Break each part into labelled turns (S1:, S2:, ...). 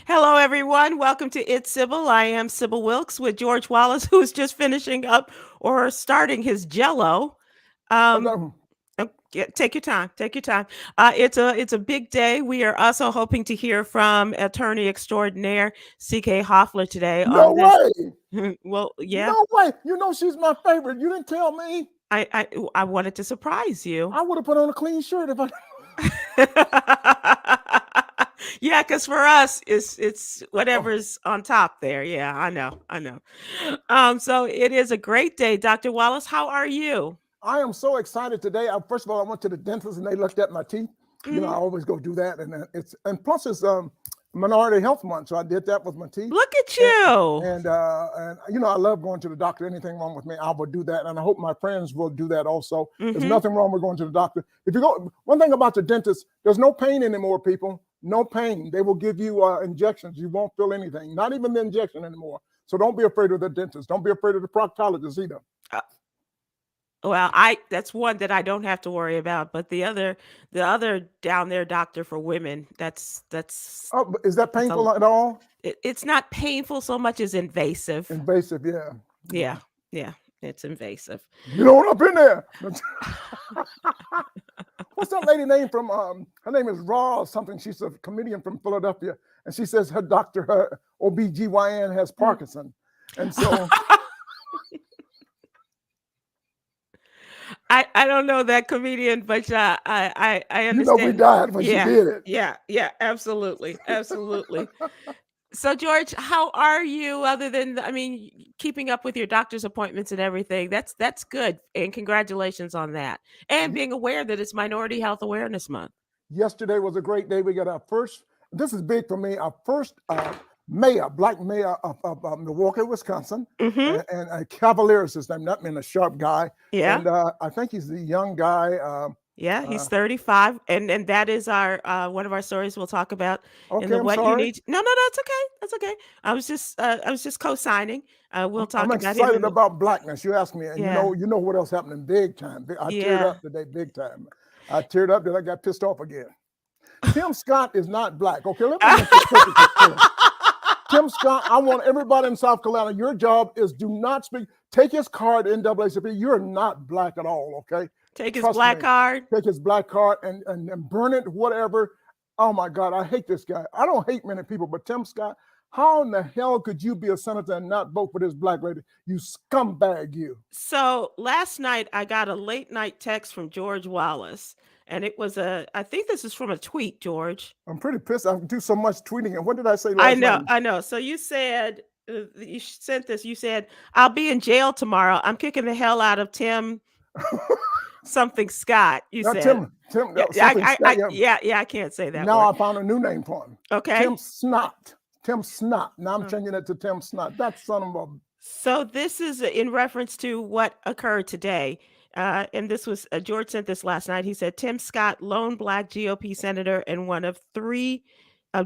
S1: Hello, everyone. Welcome to It's Sybil. I am Sybil Wilkes with George Wallace, who's just finishing up or starting his Jello. Um,
S2: Hello.
S1: Take your time. Take your time. It's a big day. We are also hoping to hear from attorney extraordinaire C.K. Hoffler today
S2: No
S1: on this.
S2: way.
S1: Well, yeah,
S2: No way. You know she's my favorite. You didn't tell me.
S1: I wanted to surprise you.
S2: I would have put on a clean shirt if I.
S1: Yeah, because for us, it's whatever's on top there. Yeah, I know. So it is a great day, Dr. Wallace. How are you?
S2: I am so excited today. First of all, I went to the dentist and they looked at my teeth. You know, I
S1: Mhm.
S2: always go do that, and plus it's Minority Health Month, so I did that with my teeth.
S1: Look at
S2: And,
S1: you.
S2: and you know, I love going to the doctor. Anything wrong with me, I will do that, and I hope my friends will do that also. There's
S1: Hmm.
S2: nothing wrong with going to the doctor. If you go, one thing about the dentist, there's no pain anymore, people. No pain. They will give you injections. You won't feel anything, not even the injection anymore. So don't be afraid of the dentist. Don't be afraid of the proctologist either.
S1: Well, that's one that I don't have to worry about, but the other down there doctor for women, that's
S2: Oh, is that
S1: it's a
S2: painful at all?
S1: it's not painful so much as invasive.
S2: Invasive, yeah.
S1: Yeah, yeah, it's invasive.
S2: You know what up in there? What's that lady name from? Her name is Raw or something. She's a comedian from Philadelphia, and she says her doctor, her OBGYN, has Parkinson, and so
S1: I don't know that comedian, but I
S2: you know we
S1: understand.
S2: died when she
S1: Yeah,
S2: did it.
S1: yeah, absolutely, absolutely. So, George, how are you? Other than, I mean, keeping up with your doctor's appointments and everything, that's good, and congratulations on that, and
S2: Ye-
S1: being aware that it's Minority Health Awareness Month.
S2: Yesterday was a great day. We got our first. This is big for me. Our first mayor, black mayor of Milwaukee, Wisconsin,
S1: Mm-hmm.
S2: and Cavalier is his name. Not mean a sharp guy,
S1: Yeah,
S2: and I think he's the young guy.
S1: yeah,
S2: Uh,
S1: he's 35, and that is our one of our stories we'll talk about in
S2: okay,
S1: the
S2: I'm
S1: what you
S2: sorry.
S1: need. No, it's okay, that's okay. I was just co-signing. We'll
S2: I'm
S1: talk about him
S2: excited
S1: in the
S2: about blackness. You asked me, and
S1: yeah,
S2: you know what else happening big time. I teared
S1: yeah.
S2: up today, big time. I teared up that I got pissed off again. Tim Scott is not black. Okay, let me make this perfectly clear. Tim Scott, I want everybody in South Carolina. Your job is do not speak. Take his card, NAACP. You're not black at all. Okay,
S1: Take his
S2: trust
S1: black
S2: me.
S1: card.
S2: Take his black card and burn it. Whatever. Oh my God, I hate this guy. I don't hate many people, but Tim Scott. How in the hell could you be a senator and not vote for this black lady? You scumbag, you.
S1: So last night I got a late night text from George Wallace, and it was I think this is from a tweet, George.
S2: I'm pretty pissed. I do so much tweeting. And what did I say last night?
S1: I know. So you said you sent this. You said, "I'll be in jail tomorrow. I'm kicking the hell out of Tim something Scott." You
S2: Now,
S1: said,
S2: Tim,
S1: "Yeah,
S2: something. Yeah.
S1: yeah, I can't say that
S2: Now
S1: word."
S2: I found a new name for him.
S1: Okay.
S2: Tim Snot. Tim Snot. Now I'm
S1: Uh,
S2: changing it to Tim Snot. That son of a.
S1: So this is in reference to what occurred today. And this was George sent this last night. He said Tim Scott, lone black GOP senator and one of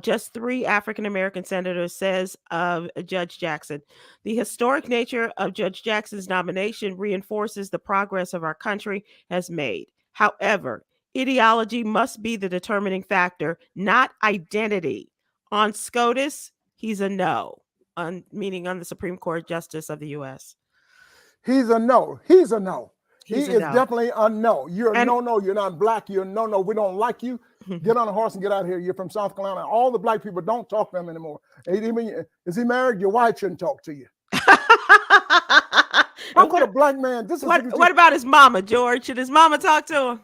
S1: just three African American senators, says of Judge Jackson. The historic nature of Judge Jackson's nomination reinforces the progress of our country has made. However, ideology must be the determining factor, not identity. On SCOTUS, he's a no, meaning on the Supreme Court Justice of the U.S.
S2: He's a no. He's a no. He
S1: He's a
S2: is
S1: no.
S2: definitely a no. You're a
S1: And
S2: no. You're not black. You're a no. We don't like you. Get on a horse and get out of here. You're from South Carolina. All the black people don't talk to him anymore. Is he married? Your wife shouldn't talk to you. How could a black man? This is
S1: what about his mama, George? Should his mama talk to him?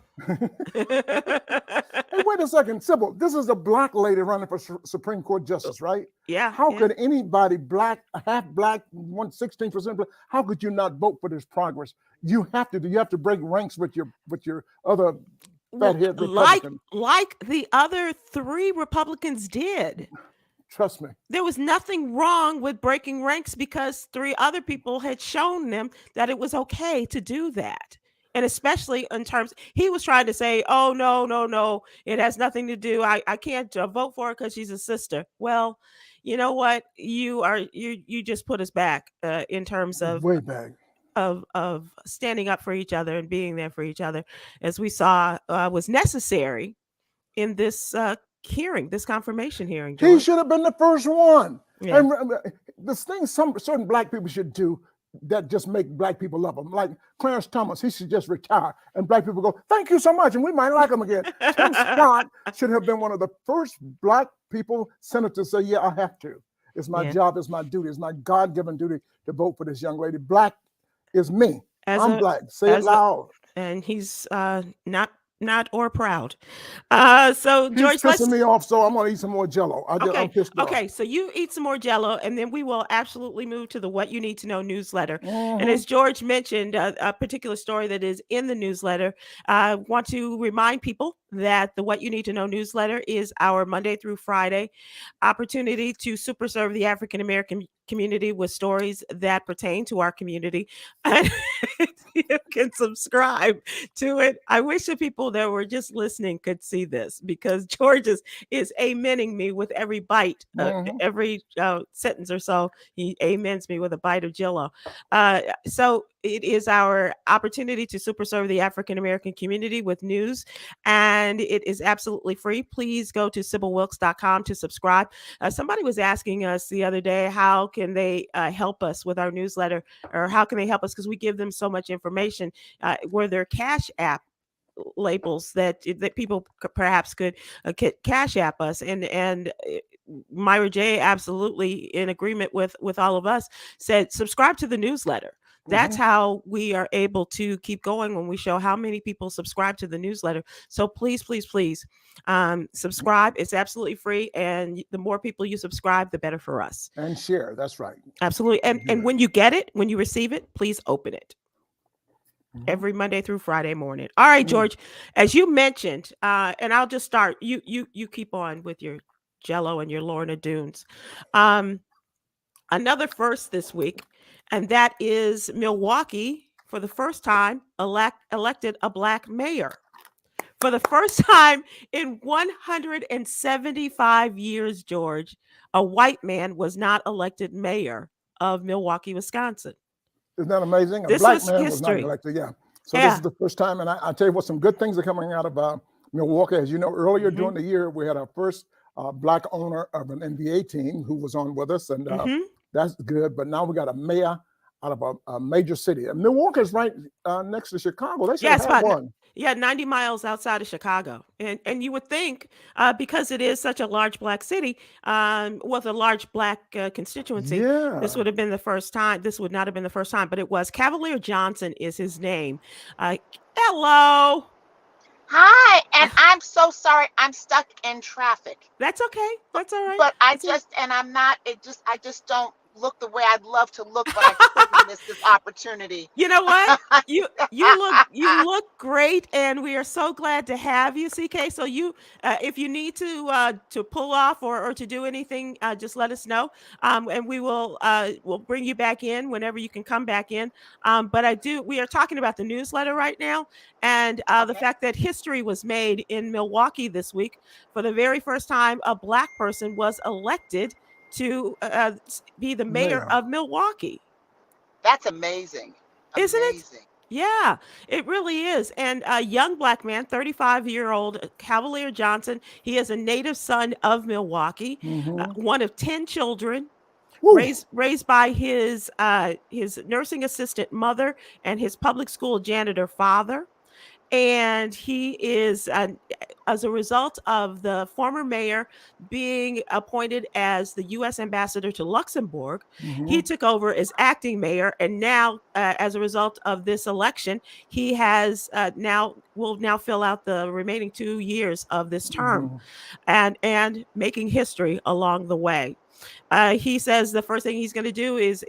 S2: Hey, wait a second, Sybil. This is a black lady running for Supreme Court justice, right?
S1: Yeah.
S2: How could anybody black, half black, 16% black? How could you not vote for this progress? You have to. You have to break ranks with your other fathead Republicans.
S1: Like the other three Republicans did.
S2: Trust me.
S1: There was nothing wrong with breaking ranks because three other people had shown them that it was okay to do that. And especially in terms, he was trying to say, oh, no, it has nothing to do. I can't vote for her because she's a sister. Well, you know what? You just put us back in terms of
S2: Way back.
S1: Of standing up for each other and being there for each other, as we saw was necessary in this hearing, this confirmation hearing,
S2: He
S1: George.
S2: should have been the first one.
S1: Yeah.
S2: And this thing certain black people should do that just make black people love them. Like Clarence Thomas, he should just retire. And black people go, thank you so much. And we might like him again. Tim Scott should have been one of the first black people senators to say, yeah, I have to. It's my job, it's my duty, it's my God-given duty to vote for this young lady. Black is me. I'm black. Say it loud.
S1: And he's not or proud. So
S2: He's
S1: George,
S2: pissing me off, so I'm gonna eat some more Jell-O. I'm pissed off.
S1: Okay, so you eat some more Jell-O, and then we will absolutely move to the What You Need to Know newsletter. And as George mentioned, a particular story that is in the newsletter, I want to remind people that the What You Need to Know newsletter is our Monday through Friday opportunity to super serve the African American community with stories that pertain to our community. And you can subscribe to it. I wish the people that were just listening could see this, because George is amening me with every bite, every sentence or so. He amens me with a bite of Jell-O. So it is our opportunity to super serve the African American community with news, and it is absolutely free. Please go to SybilWilkes.com to subscribe. Somebody was asking us the other day, how can they help us with our newsletter, or how can they help us because we give them so much information? Were there Cash App labels that people perhaps could Cash App us? And Myra J, absolutely in agreement with all of us, said subscribe to the newsletter. That's how we are able to keep going, when we show how many people subscribe to the newsletter. So please, please, please subscribe. It's absolutely free. And the more people you subscribe, the better for us.
S2: And share. That's right.
S1: Absolutely. And when you get it, when you receive it, please open it. Every Monday through Friday morning. All right, George, as you mentioned, and I'll just start. You keep on with your Jell-O and your Lorna Doones. Another first this week, and that is Milwaukee, for the first time, elected a black mayor. For the first time in 175 years, George, a white man was not elected mayor of Milwaukee, Wisconsin.
S2: Isn't that amazing? A black man was not elected, So this is the first time, and I tell you what, some good things are coming out of Milwaukee. As you know, earlier during the year, we had our first black owner of an NBA team who was on with us, and that's good. But now we got a mayor out of a major city. And Milwaukee is right next to Chicago. They should have one.
S1: 90 miles outside of Chicago. And you would think, because it is such a large black city, with a large black constituency, this would have been the first time. This would not have been the first time, but it was. Cavalier Johnson is his name. Hello.
S3: Hi, and I'm so sorry. I'm stuck in traffic.
S1: That's okay. That's all right.
S3: But I just don't look the way I'd love to look, but I couldn't miss this opportunity.
S1: You know what? You look great, and we are so glad to have you, CK. So you, if you need to pull off or to do anything, just let us know, and we will we'll bring you back in whenever you can come back in. But we are talking about the newsletter right now, and the fact that history was made in Milwaukee this week. For the very first time, a black person was elected to be the mayor of Milwaukee.
S3: That's amazing.
S1: Isn't it? Yeah, it really is. And a young black man, 35-year-old Cavalier Johnson, he is a native son of Milwaukee, one of 10 children, raised by his nursing assistant mother and his public school janitor father. And he is, as a result of the former mayor being appointed as the U.S. ambassador to Luxembourg, he took over as acting mayor. And now, as a result of this election, he has will now fill out the remaining 2 years of this term, and making history along the way. He says the first thing he's going to do is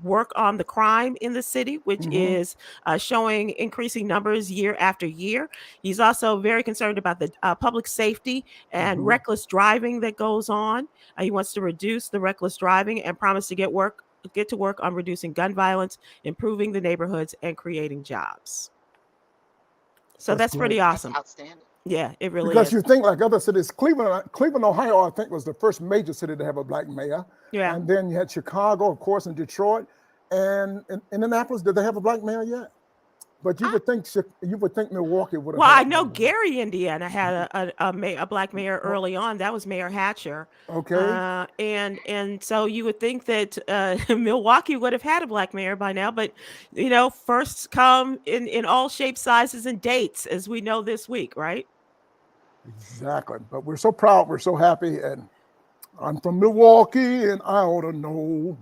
S1: work on the crime in the city, which is showing increasing numbers year after year. He's also very concerned about the public safety and reckless driving that goes on. He wants to reduce the reckless driving and promise to get to work on reducing gun violence, improving the neighborhoods, and creating jobs. So that's pretty awesome.
S3: That's outstanding.
S1: Yeah, it really
S2: because
S1: is.
S2: You think like other cities, Cleveland, Ohio, I think was the first major city to have a black mayor.
S1: Yeah.
S2: And then you had Chicago, of course, and Detroit. And in Indianapolis, did they have a black mayor yet? But you would think Milwaukee would have.
S1: Well, I
S2: had
S1: know
S2: more.
S1: Gary, Indiana had a black mayor early on. That was Mayor Hatcher.
S2: Okay.
S1: And so you would think that Milwaukee would have had a black mayor by now, but first come in all shapes, sizes, and dates, as we know this week, right?
S2: Exactly. But we're so proud, we're so happy, and I'm from Milwaukee, and I ought to know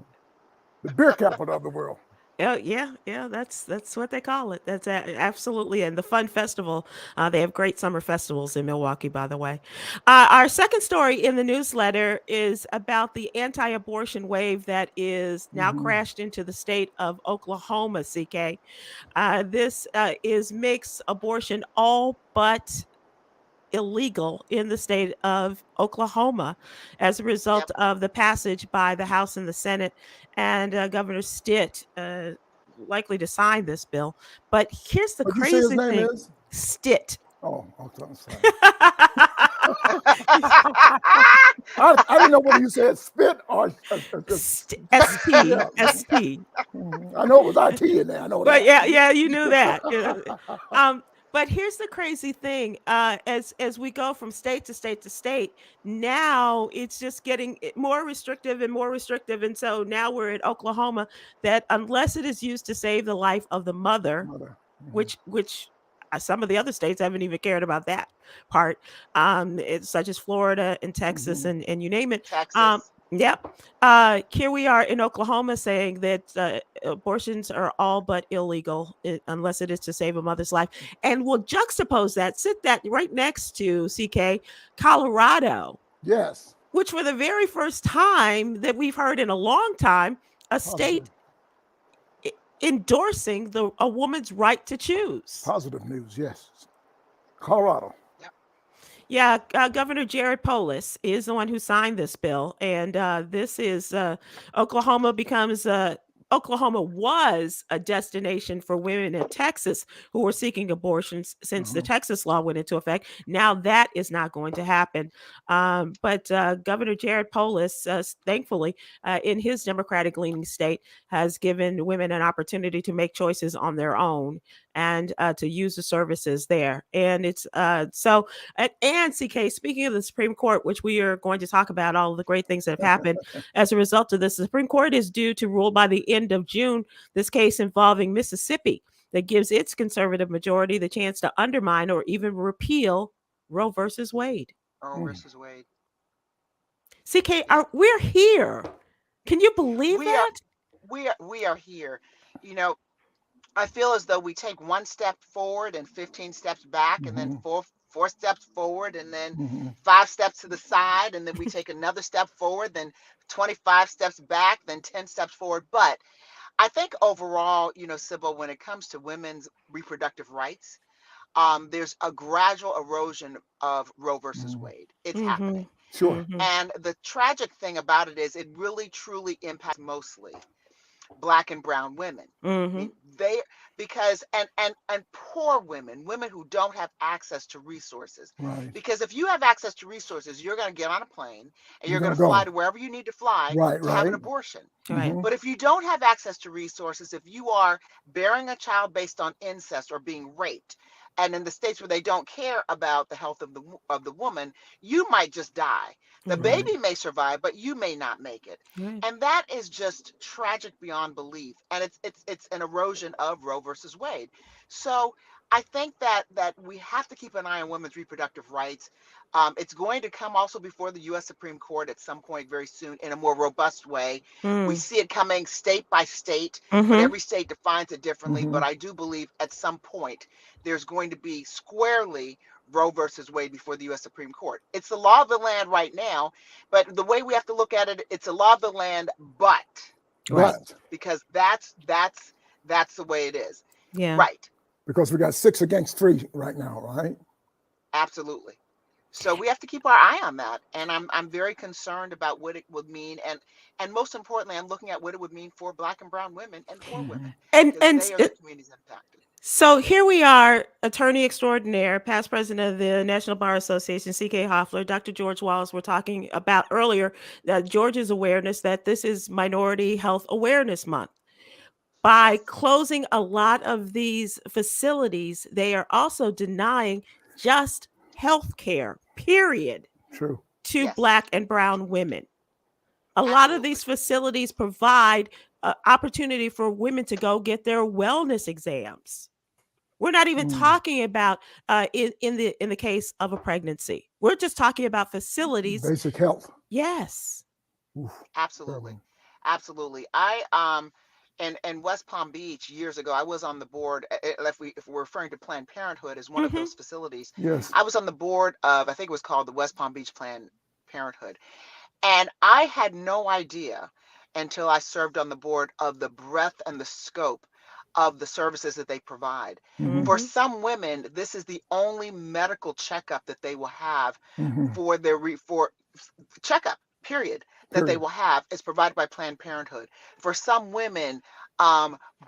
S2: the beer capital of the world.
S1: Yeah, that's what they call it. That's absolutely, and the Fun Festival. They have great summer festivals in Milwaukee, by the way. Our second story in the newsletter is about the anti-abortion wave that is now crashed into the state of Oklahoma. CK, this makes abortion all but illegal in the state of Oklahoma as a result of the passage by the House and the Senate, and Governor Stitt likely to sign this bill. But here's the
S2: What'd you say his
S1: crazy
S2: name
S1: thing.
S2: is?
S1: Stitt.
S2: Oh, I'm sorry. I didn't know whether you said spit or
S1: ST.
S2: I know it was IT in there. I know
S1: But
S2: that.
S1: yeah, you knew that. But here's the crazy thing: as we go from state to state to state, now it's just getting more restrictive and more restrictive, and so now we're in Oklahoma that unless it is used to save the life of the mother. Which some of the other states haven't even cared about that part, it's such as Florida and Texas and you name it.
S3: Texas.
S1: Here we are in Oklahoma saying that abortions are all but illegal unless it is to save a mother's life. And we'll juxtapose that, sit that right next to CK, Colorado.
S2: Yes.
S1: Which for the very first time that we've heard in a long time, a state endorsing a woman's right to choose.
S2: Positive news, yes. Colorado.
S1: Yeah, Governor Jared Polis is the one who signed this bill, and this is Oklahoma was a destination for women in Texas who were seeking abortions since the Texas law went into effect. Now that is not going to happen. But Governor Jared Polis, thankfully, in his Democratic-leaning state, has given women an opportunity to make choices on their own and to use the services there. And it's and CK, speaking of the Supreme Court, which we are going to talk about all of the great things that have happened as a result of this, the Supreme Court is due to rule by the end of June, this case involving Mississippi that gives its conservative majority the chance to undermine or even repeal Roe versus Wade.
S3: Roe versus Wade.
S1: CK, we're here. Can you believe that?
S3: We are here. I feel as though we take one step forward and 15 steps back, and then four steps forward, and then 5 steps to the side, and then we take another step forward, then 25 steps back, then 10 steps forward. But I think overall, Sybil, when it comes to women's reproductive rights, there's a gradual erosion of Roe versus Wade. It's happening.
S2: Sure.
S3: And the tragic thing about it is it really, truly impacts mostly Black and brown women. I mean, because poor women who don't have access to resources.
S2: Right.
S3: Because if you have access to resources, you're going to get on a plane and you're going to fly to wherever you need to fly to have an abortion.
S1: Right.
S3: But if you don't have access to resources, if you are bearing a child based on incest or being raped, and in the states where they don't care about the health of the woman, you might just die. The baby may survive, but you may not make it. And that is just tragic beyond belief. And it's an erosion of Roe versus Wade. So I think that we have to keep an eye on women's reproductive rights. It's going to come also before the U.S. Supreme Court at some point very soon in a more robust way. We see it coming state by state, but every state defines it differently. But I do believe at some point there's going to be squarely Roe versus Wade before the U.S. Supreme Court. It's the law of the land right now, but the way we have to look at it, it's a law of the land, but because that's the way it is.
S1: Yeah.
S3: Right.
S2: Because we got 6 against 3 right now, right?
S3: Absolutely. So we have to keep our eye on that, and I'm very concerned about what it would mean, and most importantly, I'm looking at what it would mean for Black and brown women and poor women,
S1: and
S3: they are the communities impacted.
S1: So here we are, attorney extraordinaire, past president of the National Bar Association, C.K. Hoffler, Dr. George Wallace. We're talking about earlier George's awareness that this is Minority Health Awareness Month. By
S3: Yes.
S1: closing a lot of these facilities, they are also denying just health care, period,
S2: True.
S1: to
S3: Yes.
S1: Black and brown women. A lot of
S3: Absolutely.
S1: these facilities provide opportunity for women to go get their wellness exams. We're not even talking about in the case of a pregnancy. We're just talking about facilities.
S2: Basic health.
S1: Yes.
S2: Oof,
S3: Absolutely.
S2: terrible.
S3: Absolutely. In West Palm Beach years ago, I was on the board. If we're referring to Planned Parenthood as one of
S1: Mm-hmm.
S3: those facilities,
S2: Yes.
S3: I was on the board of, I think it was called the West Palm Beach Planned Parenthood. And I had no idea until I served on the board of the breadth and the scope of the services that they provide.
S2: Mhm.
S3: For
S1: Mm-hmm.
S3: some women, this is the only medical checkup that they will have
S2: Mhm.
S3: for their for checkup, period, that they
S2: Period.
S3: will have is provided by Planned Parenthood. For some women,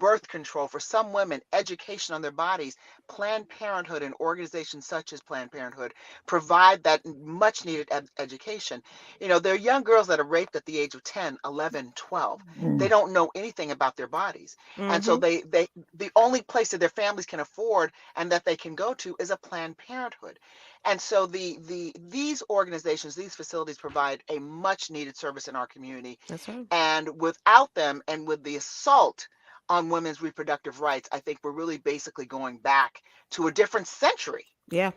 S3: birth control. For some women, education on their bodies. Planned Parenthood and organizations such as Planned Parenthood provide that much needed education. You know, there are young girls that are raped at the age of 10, 11, 12. They
S2: Mm.
S3: don't know anything about their bodies. And so
S1: Mm-hmm.
S3: the only place that their families can afford and that they can go to is a Planned Parenthood. And so these organizations, these facilities provide a much needed service in our community.
S1: That's right.
S3: And without them, and with the assault on women's reproductive rights, I think we're really basically going back to a different century.
S1: Yeah.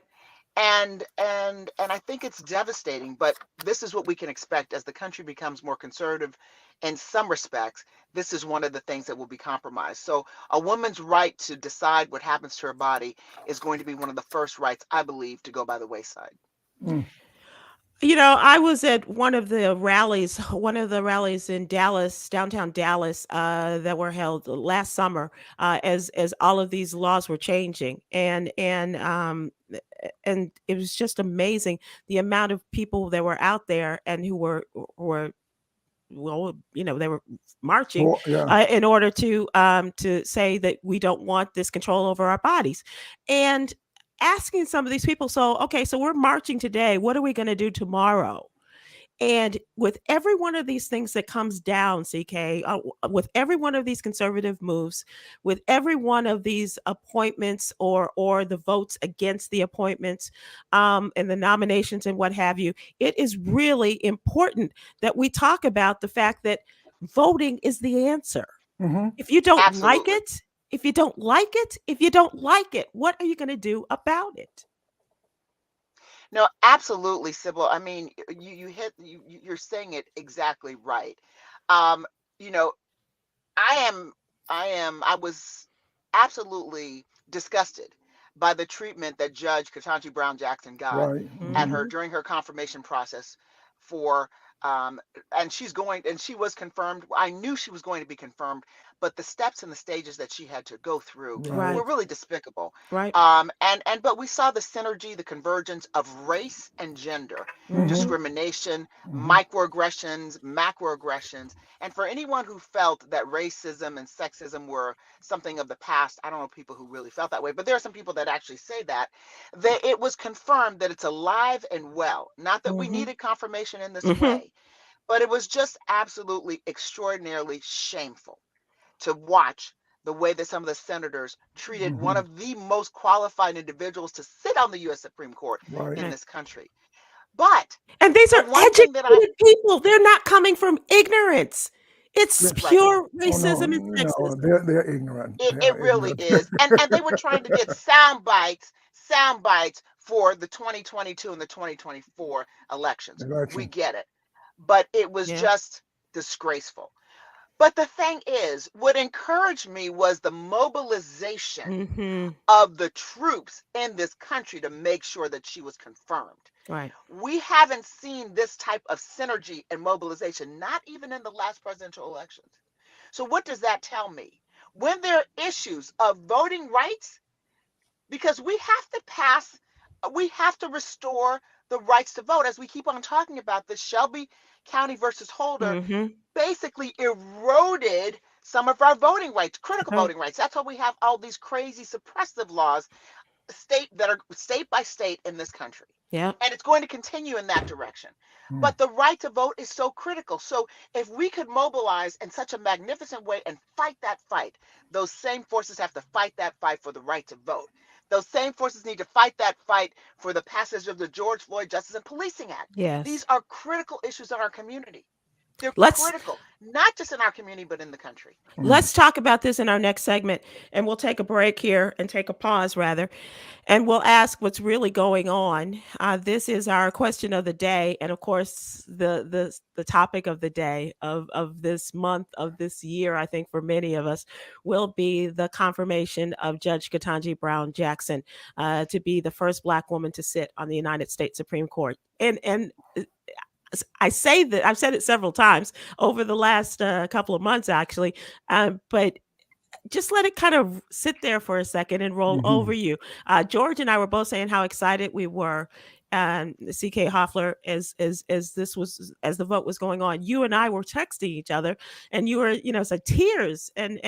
S3: And I think it's devastating, but this is what we can expect as the country becomes more conservative in some respects. This is one of the things that will be compromised. So a woman's right to decide what happens to her body is going to be one of the first rights, I believe, to go by the wayside.
S2: Mm.
S1: You know, I was at one of the rallies in Dallas, downtown Dallas, that were held last summer, as all of these laws were changing, and it was just amazing the amount of people that were out there and who were well, you know, they were marching
S2: Well, yeah.
S1: in order to say that we don't want this control over our bodies, and asking some of these people, so okay, so we're marching today. What are we going to do tomorrow? And with every one of these things that comes down, CK, with every one of these conservative moves, with every one of these appointments or the votes against the appointments, and the nominations and what have you, it is really important that we talk about the fact that voting is the answer.
S2: Mm-hmm.
S1: If you don't like
S3: Absolutely.
S1: it, if you don't like it, if you don't like it, what are you going to do about it?
S3: No, absolutely, Sybil. I mean, you're saying it exactly right. Um, you know, I was absolutely disgusted by the treatment that Judge Ketanji Brown Jackson got
S2: Right.
S3: at
S2: Mm-hmm.
S3: her
S1: Mm-hmm.
S3: during her confirmation process for and she was confirmed. I knew she was going to be confirmed, but the steps and the stages that she had to go through
S2: Right.
S3: were
S1: Right.
S3: really despicable.
S1: Right.
S3: And but we saw the synergy, the convergence of race and gender,
S2: Mm-hmm.
S3: discrimination,
S2: Mm-hmm.
S3: microaggressions, macroaggressions. And for anyone who felt that racism and sexism were something of the past, I don't know people who really felt that way, but there are some people that actually say that it was confirmed that it's alive and well. Not that we
S1: Mm-hmm.
S3: needed confirmation in this
S1: Mm-hmm.
S3: way, but it was just absolutely extraordinarily shameful to watch the way that some of the senators treated one
S2: Mm-hmm.
S3: of the most qualified individuals to sit on the U.S. Supreme Court
S2: Right.
S3: in
S1: Right.
S3: this country. But
S1: And these
S3: the
S1: are
S3: one thing that I
S1: educated people. They're not coming from ignorance. It's
S2: Yeah.
S3: right,
S1: pure
S2: Oh no,
S1: racism and
S2: no,
S1: sexism.
S2: they're ignorant. They
S3: it
S2: are
S3: really
S2: ignorant.
S3: is, and they were trying to get sound bites for the 2022 and the 2024 elections. We
S2: Election.
S3: get it, but it was
S1: Yeah.
S3: just disgraceful. But the thing is, what encouraged me was the mobilization
S1: Mm-hmm.
S3: of the troops in this country to make sure that she was confirmed.
S1: Right.
S3: We haven't seen this type of synergy and mobilization, not even in the last presidential elections. So, what does that tell me? When there are issues of voting rights, because we have to restore the rights to vote, as we keep on talking about this. Shelby County versus Holder
S1: Mm-hmm.
S3: basically eroded some of our voting rights, critical
S1: Right.
S3: voting rights. That's why we have all these crazy suppressive laws, state by state in this country.
S1: Yeah.
S3: And it's going to continue in that direction. But the right to vote is so critical. So if we could mobilize in such a magnificent way and fight that fight, those same forces have to fight that fight for the right to vote. Those same forces need to fight that fight for the passage of the George Floyd Justice and Policing Act.
S1: Yes.
S3: These are critical issues in our community. They're
S1: Let's-
S3: critical, not just in our community, but in the country.
S1: Let's talk about this in our next segment, and we'll take a break here and take a pause rather, and we'll ask what's really going on. This is our question of the day, and of course, the topic of the day of this month, of this year, I think for many of us, will be the confirmation of Judge Ketanji Brown Jackson to be the first Black woman to sit on the United States Supreme Court. And I say that I've said it several times over the last couple of months, actually, but just let it kind of sit there for a second and roll over you. George and I were both saying how excited we were, and CK Hoffler, as the vote was going on. You and I were texting each other, and you were, it's like tears, and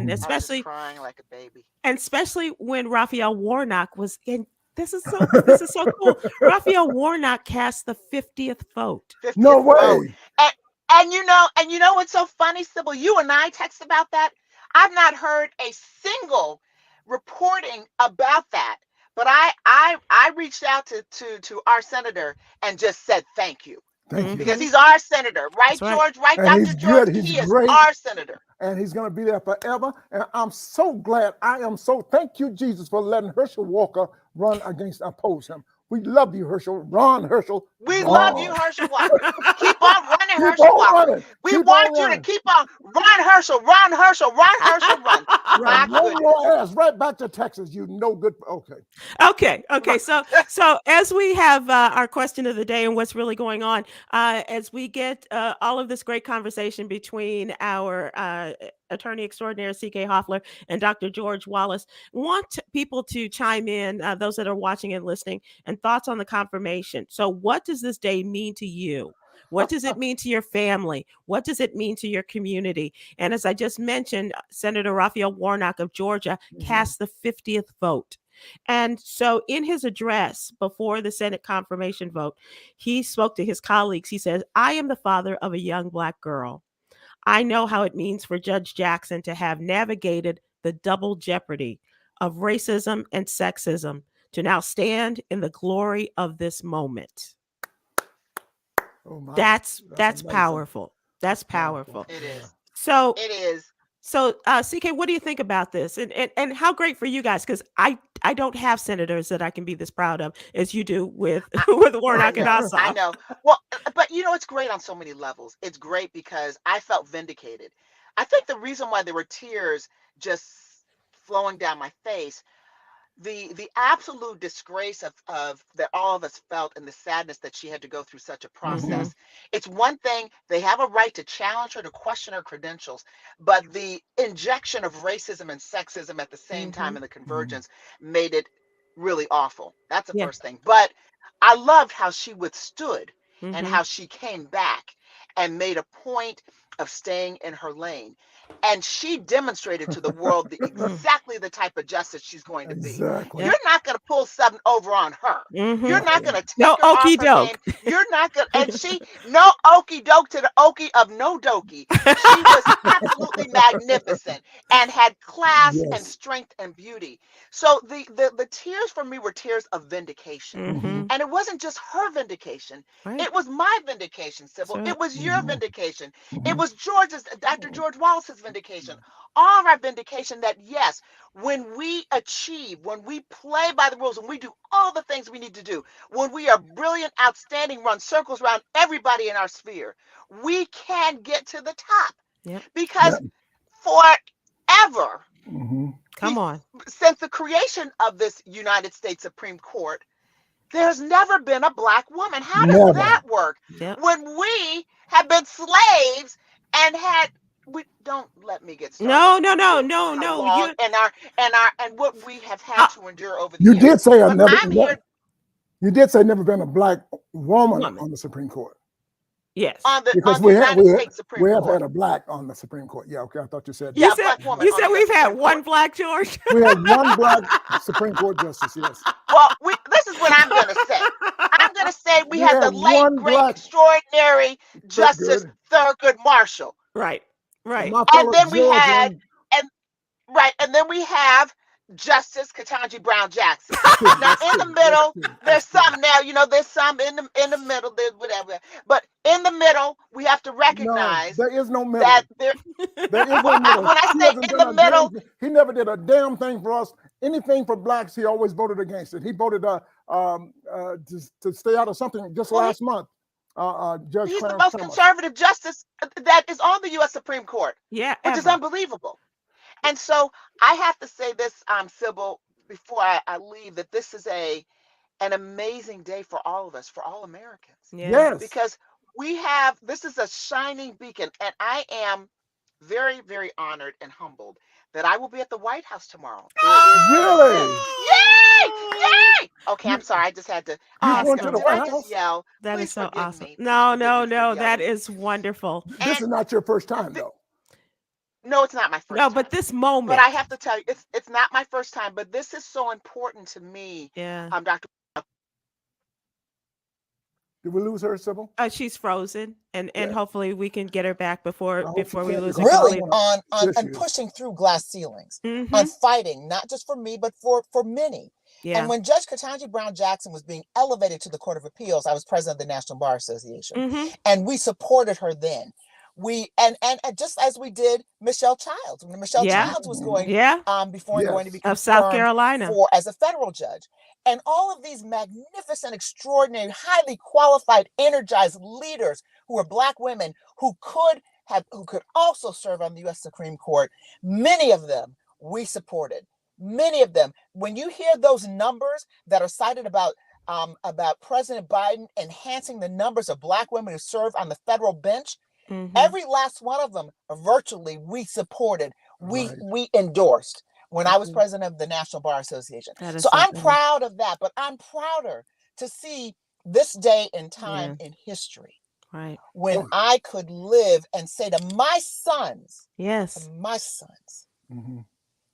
S1: especially
S3: I was crying like a baby,
S1: and especially when Raphael Warnock was in. This is so cool. Raphael Warnock cast the 50th vote.
S3: 50th
S2: No way.
S3: vote. And you know what's so funny, Sybil? You and I text about that. I've not heard a single reporting about that. But I reached out to our senator and just said thank you.
S2: Thank you.
S3: Because he's our senator, right,
S1: That's right.
S3: George? Right,
S2: And
S3: Dr.
S2: he's
S3: George?
S2: good. He's
S3: He is
S2: great.
S3: our senator.
S2: And he's going to be there forever. And I'm so glad. Thank you, Jesus, for letting Herschel Walker run oppose him. We love you, Herschel. Ron Herschel.
S3: We
S2: Ron.
S3: love you, Herschel Walker. Keep on running,
S2: Keep
S3: Herschel
S2: on
S3: Walker.
S2: running.
S3: We
S2: Keep
S3: want
S2: on
S3: you
S2: running.
S3: to keep on run, Herschel, run, Herschel, run, Herschel, run. My
S2: Run
S3: goodness.
S2: your ass right back to Texas. You no good. Okay.
S1: Okay. So as we have our question of the day and what's really going on, as we get all of this great conversation between our attorney extraordinaire CK Hoffler and Dr. George Wallace, want people to chime in, those that are watching and listening, and thoughts on the confirmation. So what does this day mean to you? What does it mean to your family? What does it mean to your community? And as I just mentioned, Senator Raphael Warnock of Georgia cast the 50th vote. And so in his address before the Senate confirmation vote, he spoke to his colleagues. He says, "I am the father of a young Black girl. I know how it means for Judge Jackson to have navigated the double jeopardy of racism and sexism to now stand in the glory of this moment."
S2: Oh my.
S1: That's
S2: amazing.
S1: powerful. That's powerful.
S3: It is.
S1: So
S3: It is.
S1: So, CK, what do you think about this? And how great for you guys? Because I don't have senators that I can be this proud of as you do with Warnock and Ossoff.
S3: I know. Well, but it's great on so many levels. It's great because I felt vindicated. I think the reason why there were tears just flowing down my face, the absolute disgrace of that all of us felt, and the sadness that she had to go through such a process. It's one thing, they have a right to challenge her, to question her credentials, but the injection of racism and sexism at the same time and the convergence made it really awful. That's the first thing. But I loved how she withstood and how she came back and made a point of staying in her lane. And she demonstrated to the world exactly the type of justice she's going to be.
S2: Exactly.
S3: You're not going to pull something over on her. You're not going to take
S1: No
S3: her off
S1: okey
S3: her
S1: doke.
S3: game. You're not going to, and she, no okey doke to the okey of no dokey. She was absolutely magnificent and had class and strength and beauty. So the tears for me were tears of vindication. And it wasn't just her vindication.
S1: Right.
S3: It was my vindication, Sybil.
S1: Right.
S3: It was your vindication. It was Dr. George Wallace's vindication. All of our vindication that, yes, when we achieve, when we play by the rules, when we do all the things we need to do, when we are brilliant, outstanding, run circles around everybody in our sphere, we can get to the top. Because forever,
S1: Come on,
S3: since the creation of this United States Supreme Court, there's never been a Black woman. How does that work? When we have been slaves and we don't let me get started.
S1: No.
S3: And what we have had to endure over the
S2: You
S3: years.
S2: did say you did say never been a Black woman on the Supreme Court.
S1: Yes.
S2: Because
S3: on the United States Supreme
S2: we have
S3: Court.
S2: had a Black on the Supreme Court. Yeah, okay. I thought you said that.
S1: You said
S3: on
S1: we've
S3: the
S1: had
S3: Supreme
S1: one
S3: Court.
S1: Black, George.
S2: We had one Black Supreme Court justice, yes.
S3: Well, this is what I'm going to say. to say we
S2: You
S3: had the
S2: have
S3: late,
S2: one
S3: great,
S2: black
S3: extraordinary Justice
S2: good.
S3: Thurgood Marshall.
S1: Right.
S2: And
S1: Right.
S2: my
S3: And
S2: fellow
S3: then we
S2: judge
S3: had, and right, and then we have Justice Ketanji Brown Jackson. Now in the middle, there's some now, there's some in the middle, there's whatever. But in the middle, we have to
S2: No,
S3: recognize
S2: there is no middle.
S3: that there
S2: There is no middle.
S3: when I
S2: He
S3: say
S2: hasn't
S3: in
S2: done
S3: the
S2: a
S3: middle,
S2: damn, he never did a damn thing for us. Anything for blacks, he always voted against it. He voted to stay out of something just
S3: Well,
S2: last month. Judge
S3: he's the
S2: Clarence
S3: most
S2: Thomas.
S3: conservative justice that is on the U.S. Supreme Court,
S1: Yeah.
S3: which is
S1: Ever.
S3: unbelievable. And so I have to say this, Sybil, before I leave, that this is an amazing day for all of us, for all Americans,
S1: Yeah.
S2: Yes.
S3: because this is a shining beacon, and I am very, very honored and humbled that I will be at the White House tomorrow. There is an
S2: Really?
S3: event. Yay! Yay! Okay, I'm sorry. I just had to.
S2: You going
S3: Did
S2: to the
S3: I
S2: White
S3: just
S2: House?
S3: yell?
S1: That
S3: Please
S1: is so
S3: forgive
S1: awesome.
S3: me.
S1: No,
S3: Please
S1: no,
S3: forgive me
S1: no.
S3: for
S1: That
S3: yelling.
S1: is wonderful.
S2: This is not your first time, though.
S3: No, it's not my first
S1: No,
S3: time.
S1: but this
S3: But
S1: moment.
S3: I have to tell you, it's not my first time. But this is so important to me,
S1: Yeah.
S3: Dr.
S2: Did we lose her, Sybil?
S1: She's frozen, and
S2: Yeah.
S1: hopefully we can get her back
S2: I
S1: before
S2: hope she
S1: we
S2: can,
S1: lose her
S2: because I
S4: Really
S1: completely.
S2: wanna-
S4: on
S2: Yes, she
S4: and
S2: is.
S4: pushing through glass ceilings, on
S1: Mm-hmm.
S4: fighting, not just for me, but for many.
S1: Yeah.
S4: And when Judge Ketanji Brown Jackson was being elevated to the Court of Appeals, I was president of the National Bar Association,
S1: Mm-hmm.
S4: and we supported her then. We and just as we did Michelle Childs when Michelle
S1: Yeah.
S4: Childs was going
S1: Yeah.
S4: before going to be
S1: Of South
S4: confirmed
S1: Carolina.
S4: as a federal judge. And all of these magnificent, extraordinary, highly qualified, energized leaders who are Black women who could also serve on the U.S. Supreme Court, many of them we supported. Many of them. When you hear those numbers that are cited about President Biden enhancing the numbers of Black women who serve on the federal bench,
S1: Mm-hmm.
S4: every last one of them virtually we supported,
S2: Right.
S4: we endorsed when I was
S2: Mhm.
S4: president of the National Bar Association.
S1: That is
S4: So I'm
S1: something.
S4: proud of that, but I'm prouder to see this day and time in history
S1: Right.
S4: when
S2: Oh.
S4: I could live and say to my sons,
S1: Yes.
S2: Mhm.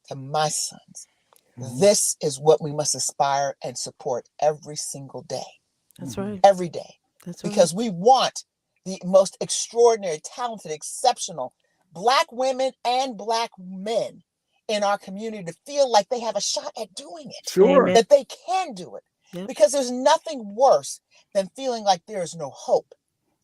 S2: Mhm.
S4: this is what we must aspire and support every single day,
S1: That's
S2: Mhm.
S1: right.
S4: every day.
S1: That's right.
S4: Because we want the most extraordinary, talented, exceptional Black women and Black men in our community to feel like they have a shot at doing it,
S2: Sure.
S1: Amen.
S4: that they can do it.
S1: Yep.
S4: Because there's nothing worse than feeling like there is no hope.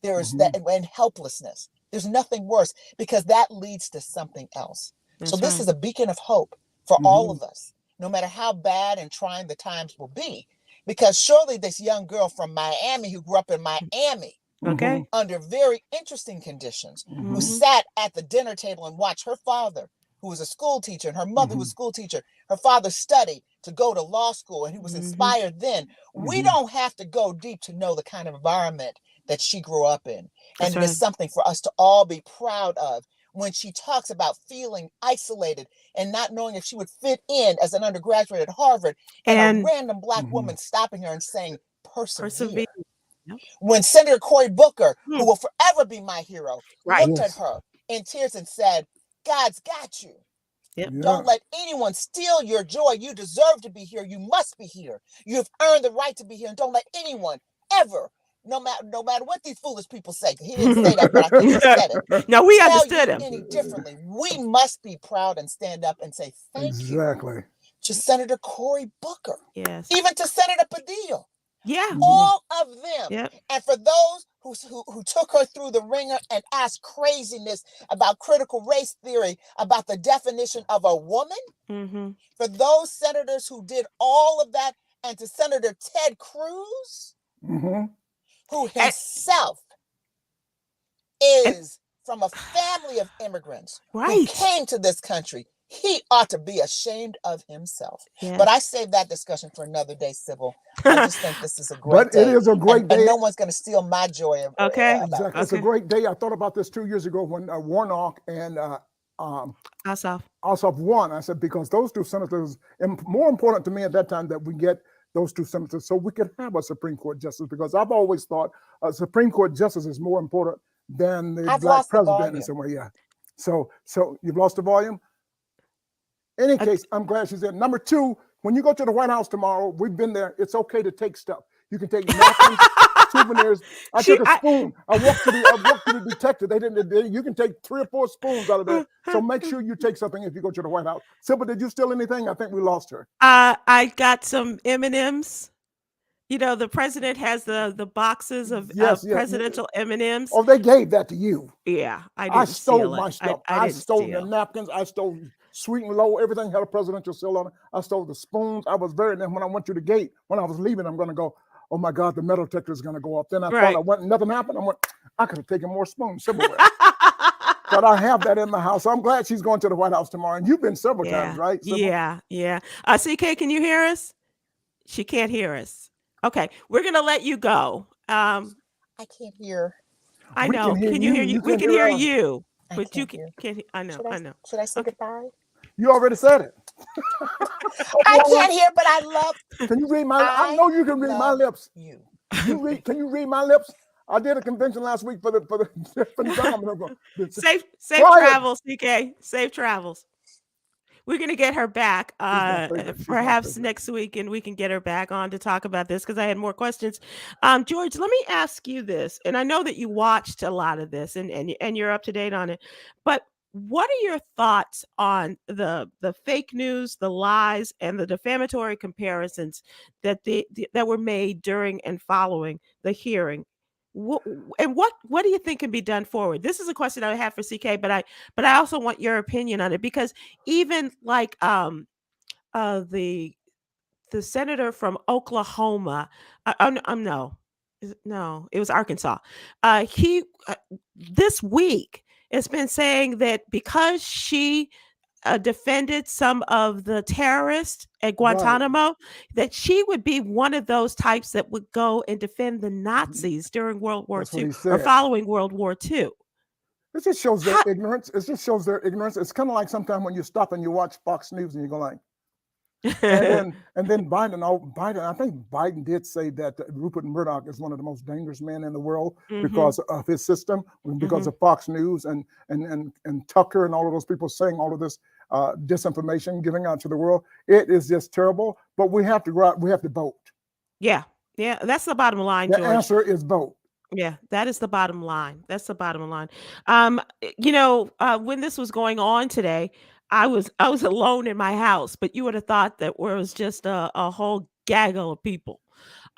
S4: There is that and helplessness. There's nothing worse because that leads to something else.
S1: That's
S4: So this
S1: right.
S4: is a beacon of hope for all of us, no matter how bad and trying the times will be. Because surely this young girl from Miami who grew up in Miami
S1: Okay.
S4: under very interesting conditions,
S2: Mhm.
S4: who sat at the dinner table and watched her father, who was a school teacher, and her mother, who was a school teacher, her father studied to go to law school, and he was
S1: Mhm.
S4: inspired then. We
S2: Mhm.
S4: don't have to go deep to know the kind of environment that she grew up in.
S1: That's
S4: And it is
S1: right.
S4: something for us to all be proud of when she talks about feeling isolated and not knowing if she would fit in as an undergraduate at Harvard, and a
S1: And
S4: random Black
S2: Mhm.
S4: woman stopping her and saying, persevere.
S1: persevere. Yep.
S4: When Senator Cory Booker, who
S1: Hmm.
S4: will forever be my hero,
S1: Right.
S4: looked at
S2: Yes.
S4: her in tears and said, God's got you.
S1: Yep.
S2: Yeah.
S4: Don't let anyone steal your joy. You deserve to be here. You must be here. You have earned the right to be here. And don't let anyone ever, no matter what these foolish people say, he didn't say that, but I think he said it,
S1: No, we
S4: tell
S1: understood
S4: you
S1: him.
S4: any differently. We must be proud and stand up and say thank you
S2: Exactly.
S4: to Senator Cory Booker,
S1: Yes.
S4: even to Senator Padilla.
S1: Yeah.
S2: Mhm.
S4: All of them.
S1: Yep.
S4: And for those who took her through the ringer and asked craziness about critical race theory, about the definition of a woman,
S1: Mm-hmm.
S4: for those senators who did all of that, and to Senator Ted Cruz,
S2: Mhm.
S4: who
S1: And,
S4: himself
S1: and
S4: is from a family of immigrants who
S1: right.
S4: came to this country, he ought to be ashamed of himself.
S1: Yes.
S4: But I save that discussion for another day, Sybil. I just think this is a great
S2: But it
S4: day,
S2: is a great
S4: and
S2: day.
S4: no one's going to steal my joy
S1: Okay.
S4: about
S2: Exactly.
S4: this.
S2: It's a
S1: Okay.
S2: great day. I thought about this 2 years ago when Warnock and
S1: Asaf.
S2: Ossoff won. I said, because those two senators, and more important to me at that time that we get those two senators so we could have a Supreme Court justice, because I've always thought a Supreme Court justice is more important than the
S4: I've
S2: Black
S4: lost the
S2: president in
S4: volume.
S2: some way. Yeah. So you've lost the volume? Any
S1: Okay.
S2: case, I'm glad she's there. Number two, when you go to the White House tomorrow, we've been there. It's okay to take stuff. You can take napkins, souvenirs. I
S1: She-
S2: took a spoon. I walked to the detective. You can take 3 or 4 spoons out of there. So make sure you take something if you go to the White House. Sybil, did you steal anything? I think we lost her.
S1: I got some M&Ms. You know, the president has the boxes of
S2: Yes, yeah.
S1: presidential M&Ms.
S2: Oh, they gave that to you.
S1: Yeah, I
S2: I
S1: didn't
S2: stole
S1: steal
S2: my
S1: it.
S2: stuff.
S1: I
S2: I
S1: didn't
S2: stole
S1: steal.
S2: the napkins. I stole sweet and low. Everything had a presidential seal on it. I stole the spoons. I was very. Then when I went to the gate, when I was leaving, I'm going to go, oh my God, the metal detector is going to go up. Then I
S1: Right.
S2: thought I went, nothing happened. I went, I could have taken more spoons. Silverware. But I have that in the house. So I'm glad she's going to the White House tomorrow. And you've been several times, right? Sybil?
S1: Yeah. CK, can you hear us? She can't hear us. Okay, we're gonna let you go.
S4: I can't hear.
S1: I
S2: We
S1: know.
S2: can hear
S1: Can you hear you?
S2: you.
S1: We
S2: can
S1: can
S2: hear
S1: hear
S2: us.
S1: you,
S4: I
S1: but you
S4: can't
S1: can't. I know. I know.
S4: Should I say
S1: Okay.
S4: goodbye?
S2: You already said it.
S4: I can't hear, but I love
S2: Can you read my I know you can read my
S4: love
S2: lips.
S4: you.
S2: Can you read my lips? I did a convention last week for the Dom.
S1: Safe
S2: Quiet.
S1: travels, CK. Safe travels. We're gonna get her back,
S2: my favorite. She's my
S1: perhaps
S2: favorite.
S1: next week, and we can get her back on to talk about this because I had more questions. George, let me ask you this, and I know that you watched a lot of this, and you're up to date on it, but what are your thoughts on the fake news, the lies, and the defamatory comparisons that that were made during and following the hearing? What do you think can be done forward? This is a question I have for CK, but I also want your opinion on it because even like the senator from Oklahoma, no, no, it was Arkansas. He this week has been saying that because she defended some of the terrorists at Guantanamo, that she would be one of those types that would go and defend the Nazis during World War
S2: That's what
S1: II
S2: he
S1: or
S2: said.
S1: following World War II.
S2: It just shows their ignorance. It just shows their ignorance. It's kind of like sometimes when you stop and you watch Fox News and you go like, and then Biden, I think Biden did say that Rupert Murdoch is one of the most dangerous men in the world because of his system, because of Fox News and Tucker and all of those people saying all of this disinformation, giving out to the world. It is just terrible. But we have to go out. We have to vote.
S1: Yeah, that's the bottom line,
S2: The
S1: George.
S2: answer is vote.
S1: Yeah, that is the bottom line. That's the bottom line. When this was going on today, I was alone in my house, but you would have thought that there was just a whole gaggle of people.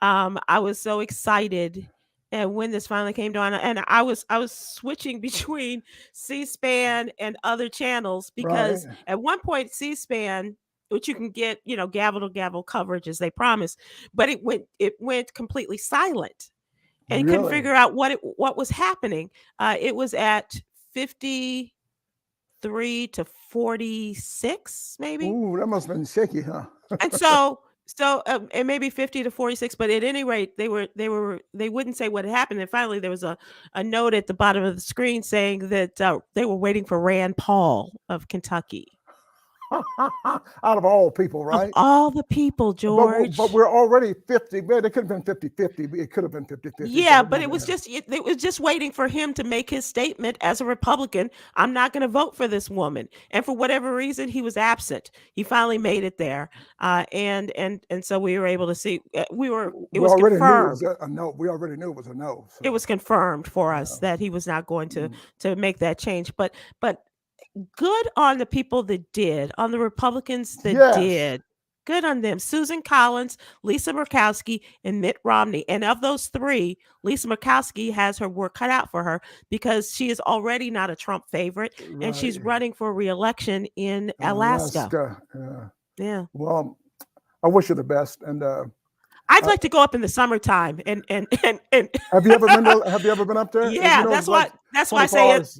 S1: I was so excited, and when this finally came down, and I was switching between C-SPAN and other channels because at one point C-SPAN, which you can get, gavel to gavel coverage as they promised, but it went completely silent. And couldn't figure out what was happening. It was at 53 to 46, maybe.
S2: Ooh, that must have been shaky, huh?
S1: And and maybe 50 to 46. But at any rate, they wouldn't say what had happened. And finally, there was a note at the bottom of the screen saying that they were waiting for Rand Paul of Kentucky.
S2: Out of all people, right?
S1: Of all the people, George.
S2: But we're already 50. Man, it could have been 50-50. It could have been 50-50.
S1: Yeah, but it was just waiting for him to make his statement as a Republican. I'm not going to vote for this woman. And for whatever reason, he was absent. He finally made it there. And so we were able to see it was confirmed.
S2: Knew it was a no. We already knew it was a no. So.
S1: It was confirmed for us that he was not going to make that change. But good on the people that did, on the Republicans that did. Good on them. Susan Collins, Lisa Murkowski, and Mitt Romney. And of those three, Lisa Murkowski has her work cut out for her because she is already not a Trump favorite, and she's running for re-election in Alaska. Yeah.
S2: Well, I wish her the best. And
S1: I'd like to go up in the summertime and
S2: have you ever been up there?
S1: Yeah, that's why I say it.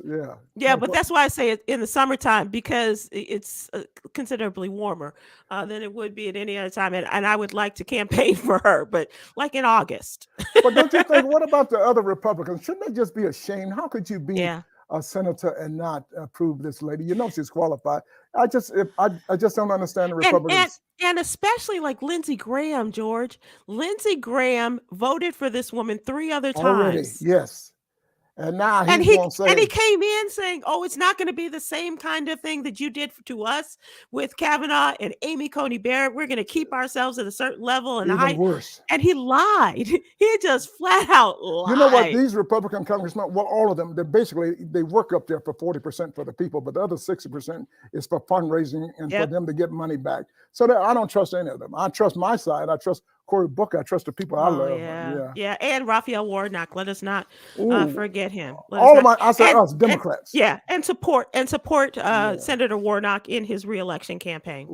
S2: Yeah,
S1: but that's why I say it in the summertime because it's considerably warmer than it would be at any other time, and I would like to campaign for her, but like in August.
S2: But don't you think? What about the other Republicans? Shouldn't they just be ashamed? How could you be a senator and not approve this lady? You know she's qualified. I just don't understand the Republicans.
S1: And especially like Lindsey Graham, George. Lindsey Graham voted for this woman 3 other times.
S2: Already, yes. And now
S1: And
S2: he's going to say,
S1: he came in saying, "Oh, it's not going to be the same kind of thing that you did to us with Kavanaugh and Amy Coney Barrett. We're going to keep ourselves at a certain level and
S2: even
S1: height."
S2: worse.
S1: And he lied. He just flat out lied.
S2: You know what? These Republican congressmen, well, all of them, they work up there for 40% for the people, but the other 60% is for fundraising and for them to get money back. So I don't trust any of them. I trust my side. I trust Cory Booker. I trust the people I love.
S1: Yeah. And Raphael Warnock. Let us not forget him.
S2: I said us, Democrats.
S1: And support Senator Warnock in his reelection campaign.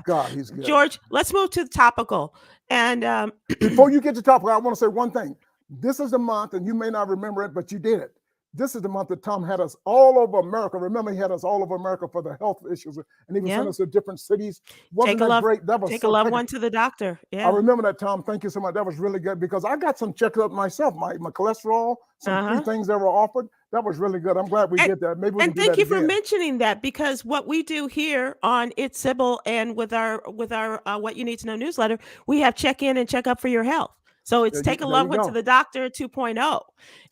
S2: God, he's good.
S1: George, let's move to the topical. And
S2: before you get to topical, I want to say one thing. This is the month, and you may not remember it, but you did it. This is the month that Tom had us all over America. Remember, he had us all over America for the health issues, and he was sending us to different cities. Wasn't that great? That was
S1: take a loved one to the doctor. Yeah,
S2: I remember that, Tom. Thank you so much. That was really good because I got some checkup myself. My cholesterol, some free things that were offered. That was really good. I'm glad we did that. Maybe we can do that
S1: thank you
S2: again.
S1: for mentioning that, because what we do here on It's Sybil and with our What You Need to Know newsletter, we have check in and check up for your health. So it's take a loved one to the doctor 2.0.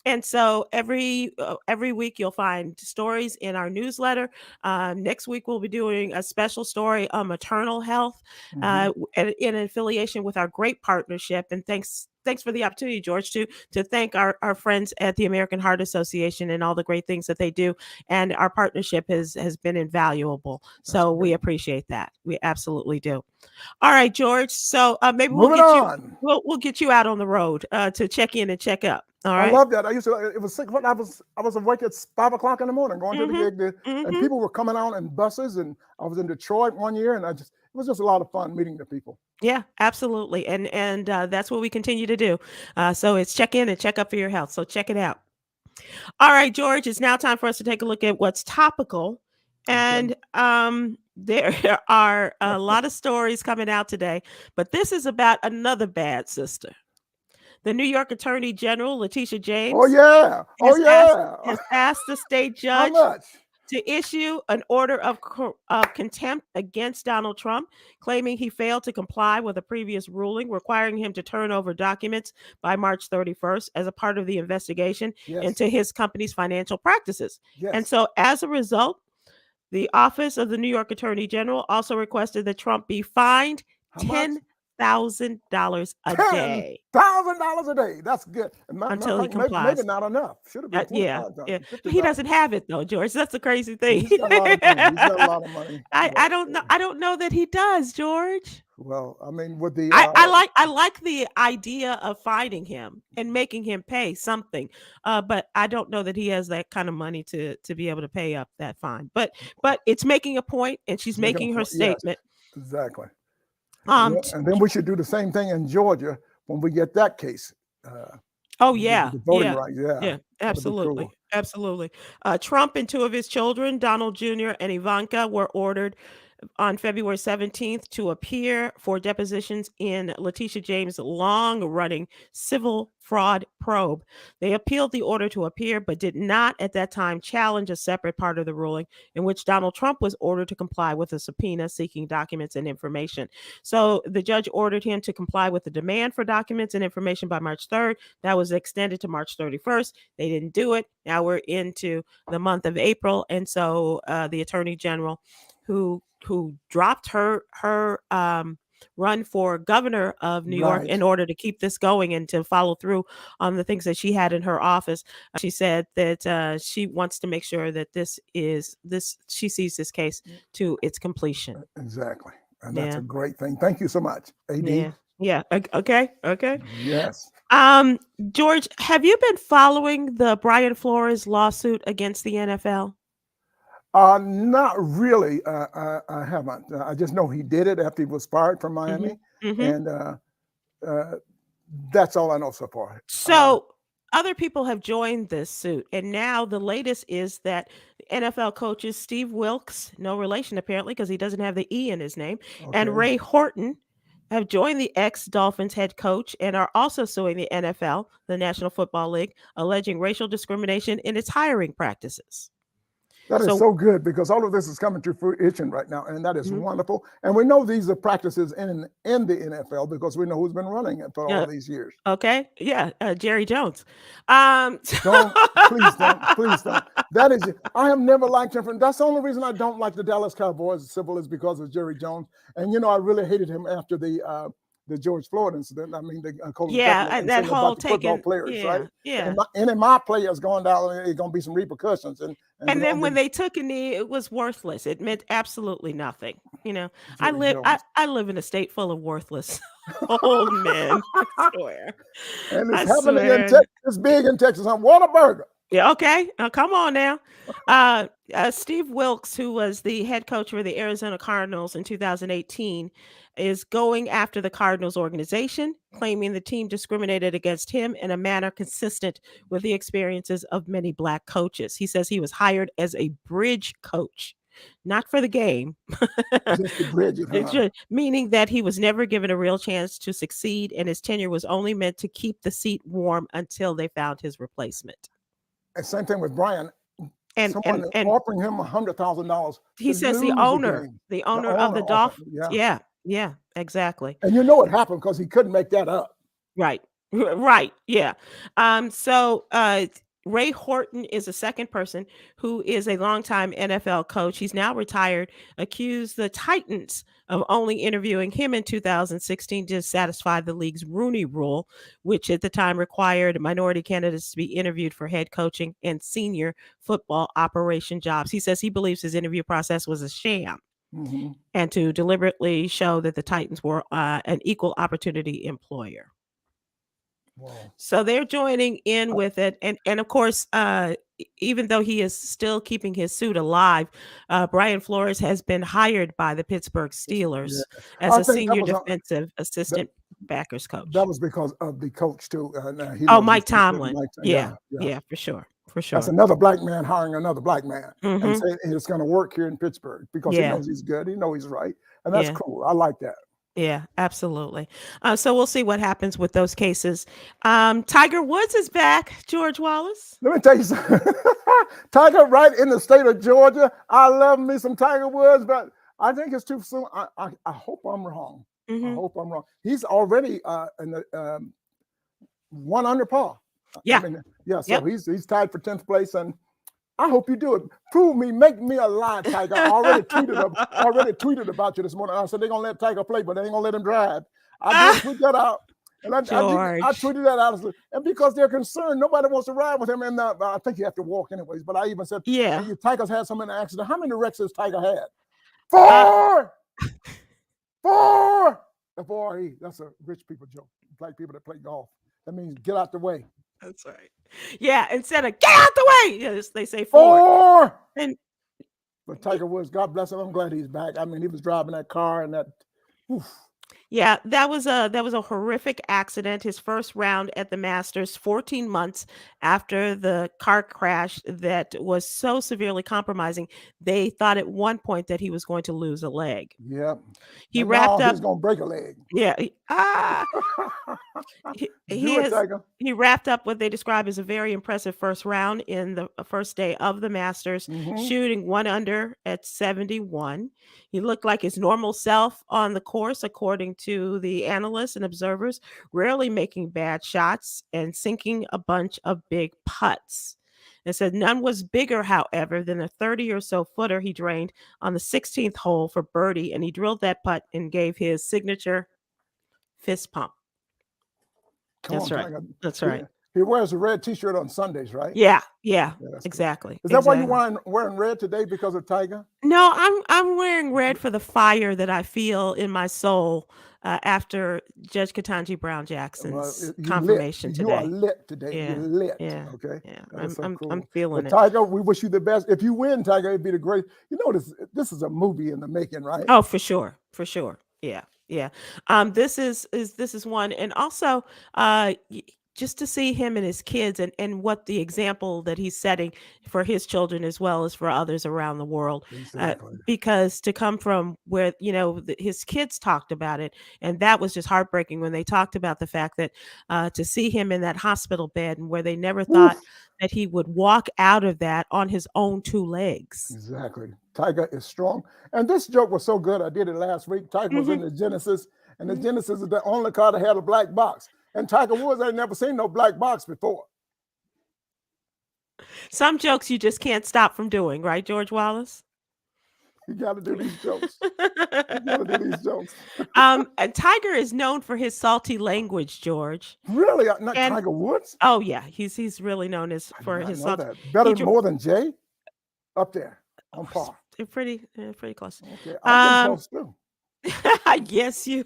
S1: And so every week you'll find stories in our newsletter. Next week we'll be doing a special story on maternal health in affiliation with our great partnership. And thanks for the opportunity, George, to thank our friends at the American Heart Association and all the great things that they do. And our partnership has been invaluable. So we appreciate that. We absolutely do. All right, George. So maybe we'll get you out on the road to check in and check up. All right.
S2: I love that. It was sick. I was awake at 5 o'clock in the morning going to the gig, and people were coming out in buses. And I was in Detroit one year, and it was just a lot of fun meeting the people.
S1: Yeah, absolutely. And that's what we continue to do. So it's check in and check up for your health. So check it out. All right, George, it's now time for us to take a look at what's topical. And there are a lot of stories coming out today, but this is about another bad sister. The New York Attorney General, Letitia James.
S2: Has
S1: asked the state judge to issue an order of contempt against Donald Trump, claiming he failed to comply with a previous ruling requiring him to turn over documents by March 31st as a part of the investigation into his company's financial practices. And so as a result, the Office of the New York Attorney General also requested that Trump be fined $10,000 a day.
S2: $10,000 a day. That's good.
S1: Until he complies.
S2: Maybe not enough. Should have been
S1: He doesn't have it though, George. That's the crazy thing.
S2: He's got a lot of money.
S1: I don't know that he does, George.
S2: Well, I mean, with the
S1: I like the idea of fining him and making him pay something, but I don't know that he has that kind of money to be able to pay up that fine. But it's making a point, and she's making her statement.
S2: Yes, exactly. And then we should do the same thing in Georgia when we get that case.
S1: The voting rights. Yeah, absolutely. Cool. Absolutely. Trump and two of his children, Donald Jr. and Ivanka, were ordered on February 17th to appear for depositions in Letitia James' long-running civil fraud probe. They appealed the order to appear, but did not at that time challenge a separate part of the ruling in which Donald Trump was ordered to comply with a subpoena seeking documents and information. So the judge ordered him to comply with the demand for documents and information by March 3rd. That was extended to March 31st. They didn't do it. Now we're into the month of April. And so the Attorney General, who dropped her run for governor of New York in order to keep this going and to follow through on the things that she had in her office. She said that she wants to make sure that she sees this case to its completion.
S2: Exactly. And that's a great thing. Thank you so much, AD.
S1: Yeah. Okay.
S2: Yes.
S1: George, have you been following the Brian Flores lawsuit against the NFL?
S2: Not really. I haven't. I just know he did it after he was fired from Miami, and that's all I know so far.
S1: So other people have joined this suit, and now the latest is that NFL coaches Steve Wilkes, no relation apparently because he doesn't have the E in his name, and Ray Horton have joined the ex-Dolphins head coach and are also suing the NFL, the National Football League, alleging racial discrimination in its hiring practices.
S2: That is
S1: So
S2: so good because all of this is coming to fruition right now, and that is
S1: Mhm.
S2: wonderful. And we know these are practices in the NFL because we know who's been running it for all
S1: yeah,
S2: these years.
S1: okay, yeah, Jerry Jones.
S2: Please don't. That is, I have never liked him. That's the only reason I don't like the Dallas Cowboys, Sybil, is because of Jerry Jones. And you know, I really hated him after the George Floyd incident. I mean, the Colin
S1: Yeah,
S2: Kaepernick
S1: and
S2: and
S1: that
S2: saying
S1: whole
S2: about the football
S1: taking,
S2: players, right?
S1: yeah.
S2: And in my players going down, there's going to be some repercussions. And
S1: And
S2: we're
S1: then
S2: going
S1: when
S2: to
S1: they took a knee, it was worthless. It meant absolutely nothing. You know,
S2: get
S1: I
S2: Jerry
S1: live I,
S2: Jones.
S1: I live in a state full of worthless old men. I swear.
S2: And it's
S1: I
S2: happening in
S1: swear.
S2: Texas. It's big in Texas. I'm Whataburger.
S1: Yeah, okay. Now come on now. Steve Wilkes, who was the head coach for the Arizona Cardinals in 2018, is going after the Cardinals organization, claiming the team discriminated against him in a manner consistent with the experiences of many Black coaches. He says he was hired as a bridge coach, not for the game,
S2: Just the bridge, huh?
S1: meaning that he was never given a real chance to succeed, and his tenure was only meant to keep the seat warm until they found his replacement.
S2: And same thing with Brian.
S1: And
S2: Someone is
S1: and
S2: offering him $100,000
S1: he
S2: to
S1: says
S2: lose the game.
S1: the
S2: The
S1: owner of
S2: owner
S1: the
S2: offered,
S1: Dolphins.
S2: yeah.
S1: Yeah, yeah, exactly.
S2: And you know it happened because he couldn't make that up.
S1: Right. Right. Yeah. Ray Horton is a second person who is a longtime NFL coach. He's now retired, accused the Titans of only interviewing him in 2016 to satisfy the league's Rooney Rule, which at the time required minority candidates to be interviewed for head coaching and senior football operation jobs. He says he believes his interview process was a sham
S2: Mm-hmm.
S1: and to deliberately show that the Titans were an equal opportunity employer.
S2: Wow.
S1: So they're joining in with it, and of course, even though he is still keeping his suit alive, Brian Flores has been hired by the Pittsburgh Steelers
S2: Yeah.
S1: as
S2: I
S1: a
S2: think that
S1: senior
S2: was
S1: defensive
S2: that,
S1: assistant backers coach.
S2: that was because of the coach too. He
S1: Oh,
S2: knows
S1: Mike
S2: his people.
S1: Tomlin.
S2: Yeah.
S1: Yeah, for sure, for
S2: That's
S1: sure.
S2: another black man hiring another black man and
S1: hmm
S2: saying it's going to work here in Pittsburgh because he
S1: Yeah,
S2: knows he's good. He knows he's right. And that's
S1: yeah.
S2: cool. I like that.
S1: Yeah, absolutely. So we'll see what happens with those cases. Tiger Woods is back, George Wallace.
S2: Let me tell you something. Tiger, right in the state of Georgia. I love me some Tiger Woods, but I think it's too soon. I hope I'm wrong. I
S1: hmm
S2: hope I'm wrong. He's already in the 1 under par.
S1: Yeah.
S2: I mean, yeah. So
S1: Yep.
S2: he's tied for 10th place, and I hope you do it. Prove me, make me a lie, Tiger. I already tweeted about you this morning. I said they're gonna let Tiger play, but they ain't gonna let him drive. I did tweet that out. And I tweeted that out, and because they're concerned, nobody wants to ride with him. And I think you have to walk anyways. But I even said,
S1: Yeah.
S2: hey, Tiger's had some in the accident. How many wrecks has Tiger had? 4. 4. F-O-R-E. That's a rich people joke. Black people that play golf. That means get out the way.
S1: That's right. Yeah, instead of get out the way, yes, they say 4. And
S2: But Tiger Woods, God bless him. I'm glad he's back. I mean, he was driving that car and that. Oof.
S1: yeah, that was a horrific accident. His first round at the Masters, 14 months after the car crash that was so severely compromising, they thought at one point that he was going to lose a leg.
S2: Yep.
S1: He
S2: And
S1: wrapped
S2: now
S1: up.
S2: he's gonna break a leg.
S1: Yeah.
S2: Tiger.
S1: He wrapped up what they describe as a very impressive first round in the first day of the Masters, shooting 1 under at 71. He looked like his normal self on the course, according to the analysts and observers, rarely making bad shots and sinking a bunch of big putts. It said none was bigger, however, than a 30 or so footer he drained on the 16th hole for birdie, and he drilled that putt and gave his signature fist pump. That's right.
S2: Tiger.
S1: That's right.
S2: He wears a red T-shirt on Sundays, right?
S1: Yeah,
S2: that's
S1: exactly.
S2: Is that why
S1: exactly.
S2: you're wearing red today because of Tiger?
S1: No, I'm wearing red for the fire that I feel in my soul after Judge Ketanji Brown Jackson's confirmation today.
S2: You are lit today.
S1: Yeah,
S2: You're lit.
S1: yeah,
S2: Okay.
S1: yeah.
S2: So cool.
S1: I'm feeling
S2: but
S1: it.
S2: Tiger, we wish you the best. If you win, Tiger, it'd be the great. You know, this is a movie in the making, right?
S1: Oh, for sure. For sure. Yeah. Yeah. This is one. And also, just to see him and his kids and what the example that he's setting for his children as well as for others around the world.
S2: Exactly.
S1: Because to come from where, his kids talked about it, and that was just heartbreaking when they talked about the fact that to see him in that hospital bed and where they never thought that he would walk out of that on his own 2 legs.
S2: Exactly. Tiger is strong. And this joke was so good. I did it last week. Tiger was in the Genesis, and the Genesis is the only car that had a black box. And Tiger Woods had never seen no black box before.
S1: Some jokes you just can't stop from doing, right, George Wallace?
S2: You got to do these jokes. You got to do these jokes.
S1: And Tiger is known for his salty language, George.
S2: Really? Not Tiger Woods?
S1: Oh yeah, he's really known as for his salty.
S2: Better more than Jay? Up there on par.
S1: They're pretty close.
S2: Okay, I've been close too.
S1: Yes, you.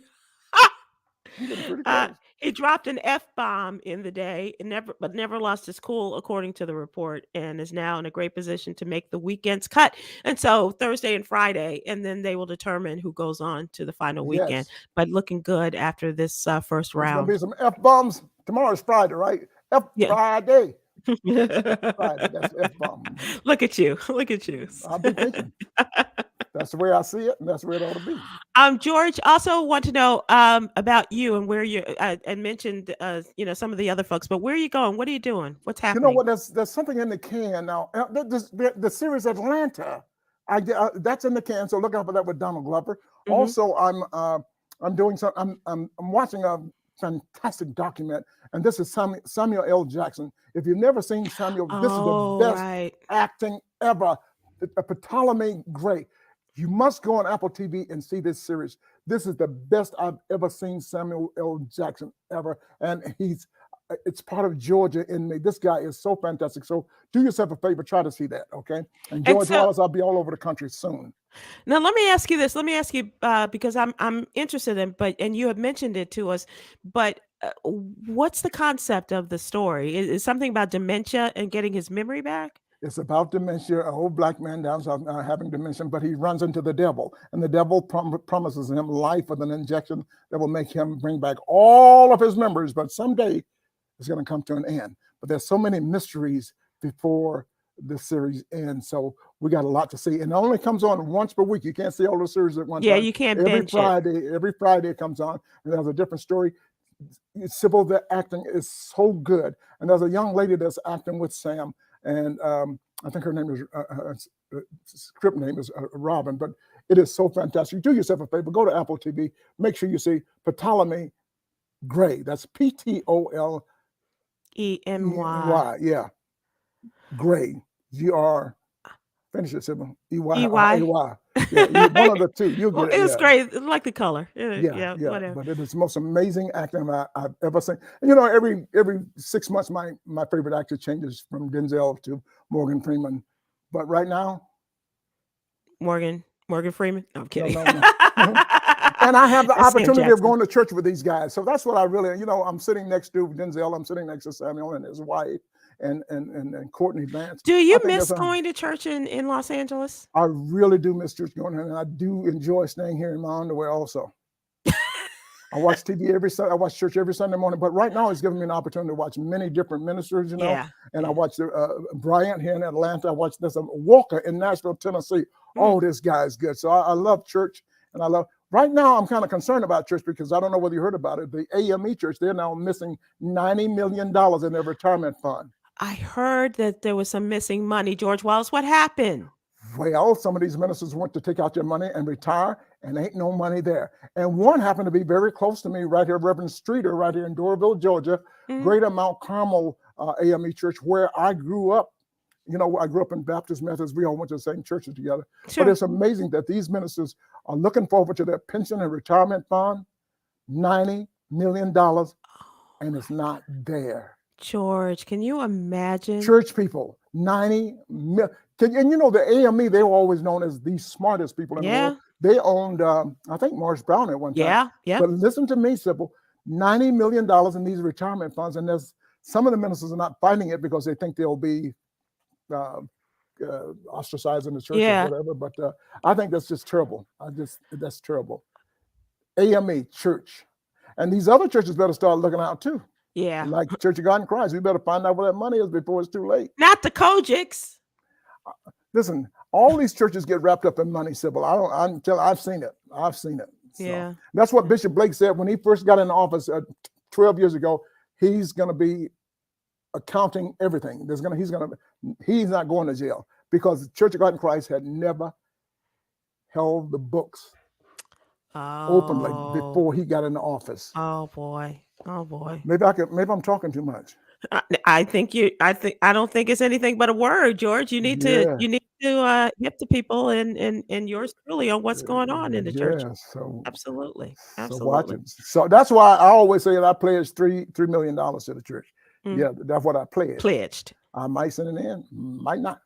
S2: You're getting pretty close.
S1: He dropped an F-bomb in the day and never lost his cool, according to the report, and is now in a great position to make the weekend's cut. And so Thursday and Friday, and then they will determine who goes on to the final weekend.
S2: Yes.
S1: But looking good after this first
S2: There's
S1: round.
S2: gonna be some F-bombs. Tomorrow's Friday, right? Friday.
S1: Yeah.
S2: Friday. That's F-bomb.
S1: Look at you. Look at you.
S2: I'll be thinking. That's the way I see it, and that's the way it ought to be.
S1: George, also want to know about you and where you and mentioned some of the other folks, but where are you going? What are you doing? What's happening?
S2: You know what? There's something in the can now. The series Atlanta, that's in the can. So look out for that with Donald Glover. Also, I'm doing some. I'm watching a fantastic document, and this is Samuel L. Jackson. If you've never seen Samuel, this is the best acting ever. Ptolemy Grey. You must go on Apple TV and see this series. This is the best I've ever seen Samuel L. Jackson ever. And it's part of Georgia in me. This guy is so fantastic. So do yourself a favor, try to see that, okay? And George Wallace, I'll be all over the country soon.
S1: Now, let me ask you this. Let me ask you, because I'm interested in, and you have mentioned it to us, but what's the concept of the story? Is something about dementia and getting his memory back?
S2: It's about dementia, an old black man down south having dementia, but he runs into the devil, and the devil promises him life with an injection that will make him bring back all of his memories, but someday it's going to come to an end. But there's so many mysteries before the series ends, so we got a lot to see. And it only comes on once per week. You can't see all the series at one time.
S1: Yeah, you can't binge it.
S2: Every Friday it comes on, and there's a different story. Sybil, the acting is so good. And there's a young lady that's acting with Sam, and I think her name is script name is Robin, but it is so fantastic. Do yourself a favor, go to Apple TV, make sure you see Ptolemy Grey. That's Ptolemy. Yeah, Grey. G-R. Finish it, Sybil. E-Y. Yeah, one of the two. You'll get
S1: it was great. I like the color.
S2: Yeah.
S1: Whatever.
S2: But it is the most amazing acting I've ever seen. And every 6 months, my favorite actor changes from Denzel to Morgan Freeman. But right now,
S1: Morgan Freeman. No, I'm kidding.
S2: No. And I have the opportunity of going to church with these guys. So that's what I really, I'm sitting next to Denzel. I'm sitting next to Samuel and his wife. And Courtney Vance.
S1: Do you miss going to church in Los Angeles?
S2: I really do miss church going, and I do enjoy staying here in my underwear also. I watch TV every Sunday. I watch church every Sunday morning. But right now, it's giving me an opportunity to watch many different ministers,
S1: Yeah.
S2: And I watch Bryant here in Atlanta. I watch there's a Walker in Nashville, Tennessee. Oh, this guy is good. So I love church, and I love. Right now, I'm kind of concerned about church because I don't know whether you heard about it. The AME Church, they're now missing $90 million in their retirement fund.
S1: I heard that there was some missing money. George Wallace, what happened?
S2: Well, some of these ministers went to take out their money and retire, and ain't no money there. And one happened to be very close to me right here, Reverend Streeter, right here in Doraville, Georgia, Greater Mount Carmel AME Church, where I grew up. I grew up in Baptist Methodist. We all went to the same churches together.
S1: Sure.
S2: But it's amazing that these ministers are looking forward to their pension and retirement fund, $90 million, and it's not there.
S1: George, can you imagine?
S2: Church people, 90 million. And the AME, they were always known as the smartest people in the world. They owned, I think, Morris Brown at one time.
S1: Yeah.
S2: But listen to me, Sybil, $90 million in these retirement funds. And there's some of the ministers are not fighting it because they think they'll be ostracized in the church or whatever. But I think that's just terrible. That's terrible. AME Church. And these other churches better start looking out too.
S1: Yeah.
S2: Like Church of God in Christ, we better find out where that money is before it's too late.
S1: Not the Kojics.
S2: Listen, all these churches get wrapped up in money, Sybil. I've seen it. I've seen it. So
S1: Yeah.
S2: that's what Bishop Blake said when he first got in office 12 years ago. He's going to be accounting everything. He's not going to jail because the Church of God in Christ had never held the books openly before he got into office.
S1: Oh boy.
S2: Maybe I'm talking too much.
S1: I don't think it's anything but a word, George. You need to hip the people and yours truly on what's going on in the church.
S2: So
S1: Absolutely.
S2: So watch it. So that's why I always say that I pledged $3 million to the church. Yeah, that's what I pledged. I might send it in, might not.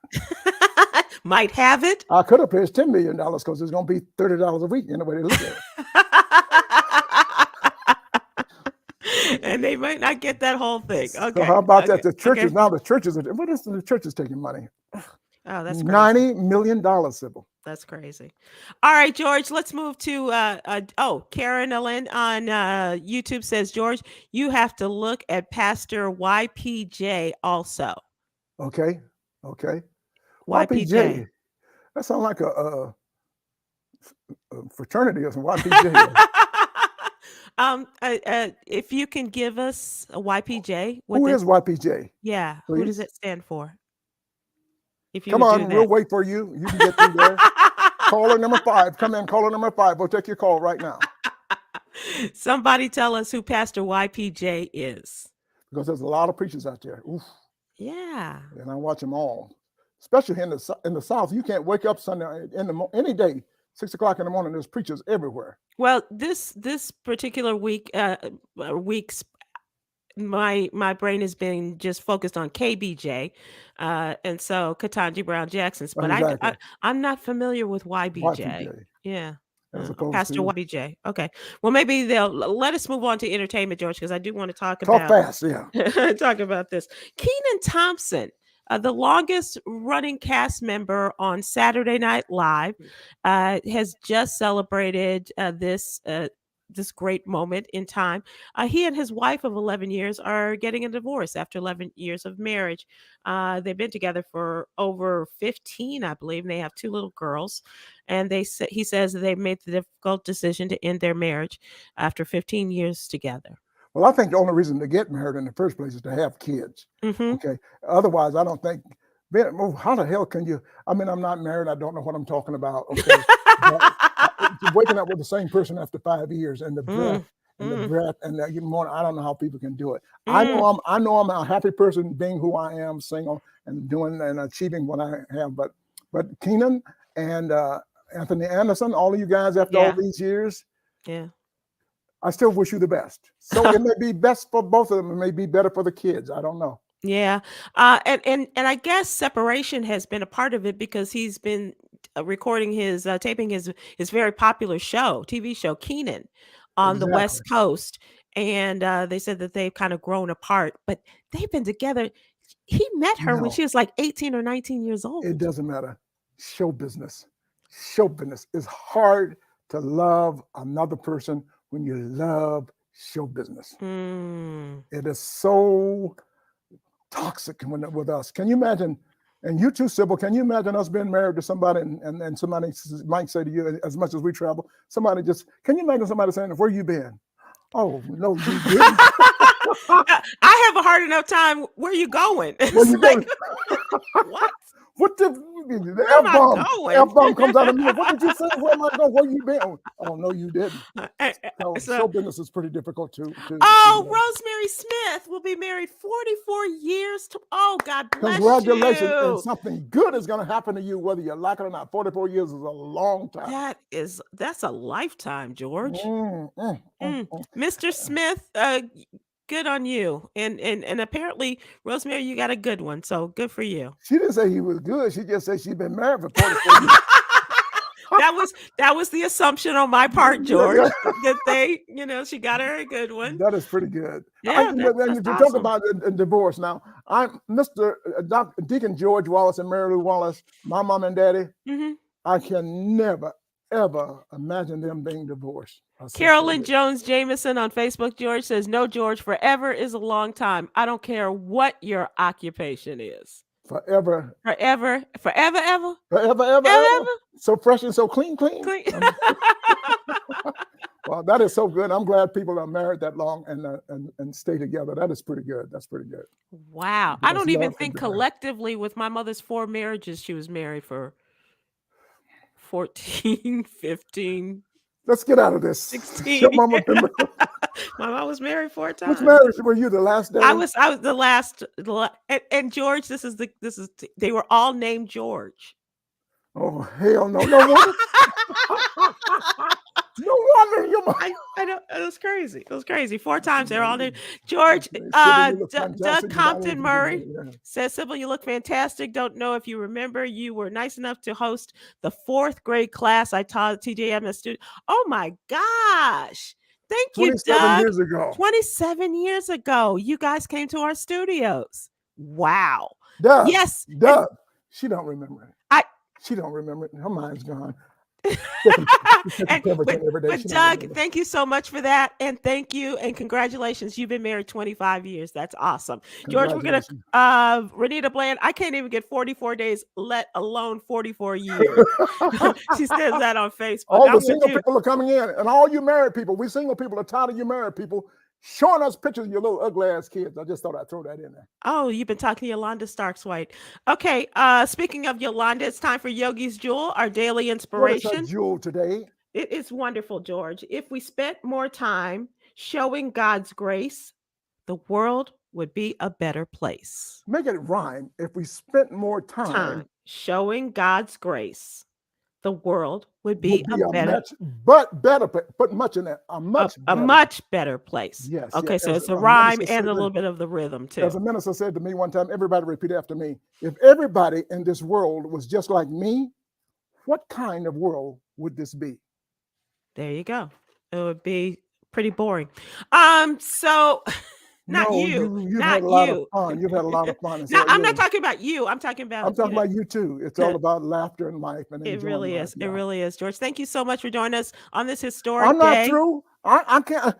S1: Might have it.
S2: I could have pledged $10 million because it's going to be $30 a week in the way they look at it.
S1: And they might not get that whole thing. Okay.
S2: So how about that? The churches now. The churches. What is the churches taking money?
S1: Oh, that's crazy.
S2: $90 million, Sybil.
S1: That's crazy. All right, George. Let's move to Karen Allen on YouTube says, George, you have to look at Pastor YPJ also.
S2: Okay.
S1: YPJ.
S2: That sounds like a fraternity or some YPJ.
S1: If you can give us a YPJ.
S2: Who is YPJ?
S1: Yeah. Please? Who does it stand for? If you
S2: come on, we'll wait for you. You can get through there. Caller number 5. Come in, caller number 5. We'll take your call right now.
S1: Somebody tell us who Pastor YPJ is.
S2: Because there's a lot of preachers out there. Oof.
S1: Yeah.
S2: And I watch them all. Especially in the South. You can't wake up Sunday any day, 6 o'clock in the morning. There's preachers everywhere.
S1: Well, this particular week's my brain has been just focused on KBJ, and so Ketanji Brown Jackson's, but exactly. I'm not familiar with YBJ. Yeah, Pastor YBJ. Okay, well maybe they'll let us move on to entertainment, George, because I do want to talk about
S2: fast. Yeah,
S1: talk about this. Kenan Thompson. The longest running cast member on Saturday Night Live has just celebrated this great moment in time. He and his wife of 11 years are getting a divorce after 11 years of marriage. They've been together for over 15, I believe, and they have 2 little girls. And he says they made the difficult decision to end their marriage after 15 years together.
S2: Well, I think the only reason to get married in the first place is to have kids.
S1: Mm-hmm.
S2: Okay. Otherwise, I don't think, how the hell can you? I mean, I'm not married. I don't know what I'm talking about. Okay. Waking up with the same person after 5 years and the breath and the breath and the morning, I don't know how people can do it. I know I'm a happy person being who I am, single and doing and achieving what I have. But Kenan and Anthony Anderson, all of you guys after all these years.
S1: Yeah.
S2: I still wish you the best. So it may be best for both of them. It may be better for the kids. I don't know.
S1: Yeah. And I guess separation has been a part of it because he's been recording taping his very popular TV show, Kenan, on the West Coast. And they said that they've kind of grown apart, but they've been together. He met her when she was like 18 or 19 years old.
S2: It doesn't matter. Show business is hard to love another person when you love show business. It is so toxic with us. Can you imagine, and you too, Sybil, can you imagine us being married to somebody and somebody might say to you, as much as we travel, can you imagine somebody saying, where you been? Oh, no, you didn't.
S1: I have a hard enough time. Where you going?
S2: Where you going?
S1: What?
S2: What the F-bomb comes out of me. What did you say? Where am I going? Where you been? Oh no, you didn't. Show business is pretty difficult too.
S1: Rosemary Smith will be married 44 years. Oh, God bless
S2: Congratulations.
S1: you.
S2: And something good is going to happen to you, whether you like it or not. 44 years is a long time.
S1: That's a lifetime, George. Mr. Smith, good on you. And apparently, Rosemary, you got a good one. So good for you.
S2: She didn't say he was good. She just said she'd been married for 44 years.
S1: That was the assumption on my part, George, that she got her a good one.
S2: That is pretty good.
S1: Yeah,
S2: to talk about a divorce now, I'm Mr. Deacon George Wallace and Mary Lou Wallace, my mom and daddy.
S1: Mm-hmm.
S2: I can never, ever imagine them being divorced.
S1: Carolyn Jones Jameson on Facebook, George, says, no, George, forever is a long time. I don't care what your occupation is.
S2: Forever.
S1: Forever, forever, ever.
S2: Forever, ever, ever. So fresh and so clean. Well, that is so good. I'm glad people are married that long and stay together. That is pretty good. That's pretty good.
S1: Wow. I don't even think collectively with my mother's 4 marriages, she was married for 14, 15.
S2: Let's get out of this.
S1: 16.
S2: Your mama
S1: My mom was married 4 times.
S2: Which marriage were you the last day?
S1: I was the last. And George, they were all named George.
S2: Oh, hell no. No wonder. No wonder your mom.
S1: I know. It was crazy. It was crazy. 4 times they're all named George. Doug Compton Murray says, Sybil, you look fantastic. Don't know if you remember, you were nice enough to host the 4th grade class I taught at TJMS student. Oh my gosh. Thank you, Doug.
S2: 27 years ago.
S1: 27 years ago. You guys came to our studios. Wow.
S2: Doug.
S1: Yes.
S2: Doug. She don't remember it. She don't remember it. Her mind's gone.
S1: But Doug, thank you so much for that. And thank you and congratulations. You've been married 25 years. That's awesome. George, we're going to, Renita Bland, I can't even get 44 days, let alone 44 years. She says that on Facebook.
S2: All the single people are coming in, and all you married people, we single people are tired of you married people showing us pictures of your little ugly ass kids. I just thought I'd throw that in there.
S1: Oh, you've been talking to Yolanda Starks White. Okay, speaking of Yolanda, it's time for Yogi's Jewel, our daily inspiration.
S2: What is our jewel today?
S1: It's wonderful, George. If we spent more time showing God's grace, the world would be a better place.
S2: Make it rhyme. If we spent more time
S1: showing God's grace, the world would be a better, much better place.
S2: Yes.
S1: Okay, so it's a rhyme and a little bit of the rhythm too.
S2: As a minister said to me one time, everybody repeat after me. If everybody in this world was just like me, what kind of world would this be?
S1: There you go. It would be pretty boring. So not
S2: no,
S1: you.
S2: You've
S1: not
S2: had a lot
S1: you.
S2: of fun. You've had a lot of fun.
S1: No, I'm not talking about you. I'm talking about
S2: you too. It's all about laughter and life. And
S1: it really is. Yeah. It really is, George. Thank you so much for joining us on this historic
S2: I'm not
S1: day.
S2: through. I can't.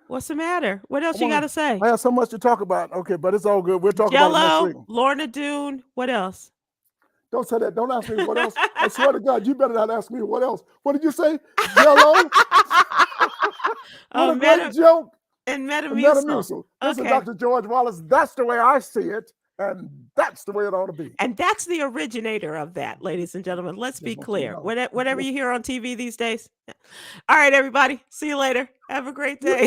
S1: What's the matter? What else you got to say?
S2: I have so much to talk about. Okay, but it's all good. We'll talk about it next week.
S1: Lorna Doone. What else?
S2: Don't say that. Don't ask me what else. I swear to God, you better not ask me what else. What did you say? Jello? What a great joke.
S1: And Metamucil.
S2: This is Dr. George Wallace. That's the way I see it. And that's the way it ought to be.
S1: And that's the originator of that, ladies and gentlemen. Let's be clear. Whatever you hear on TV these days. All right, everybody. See you later. Have a great day.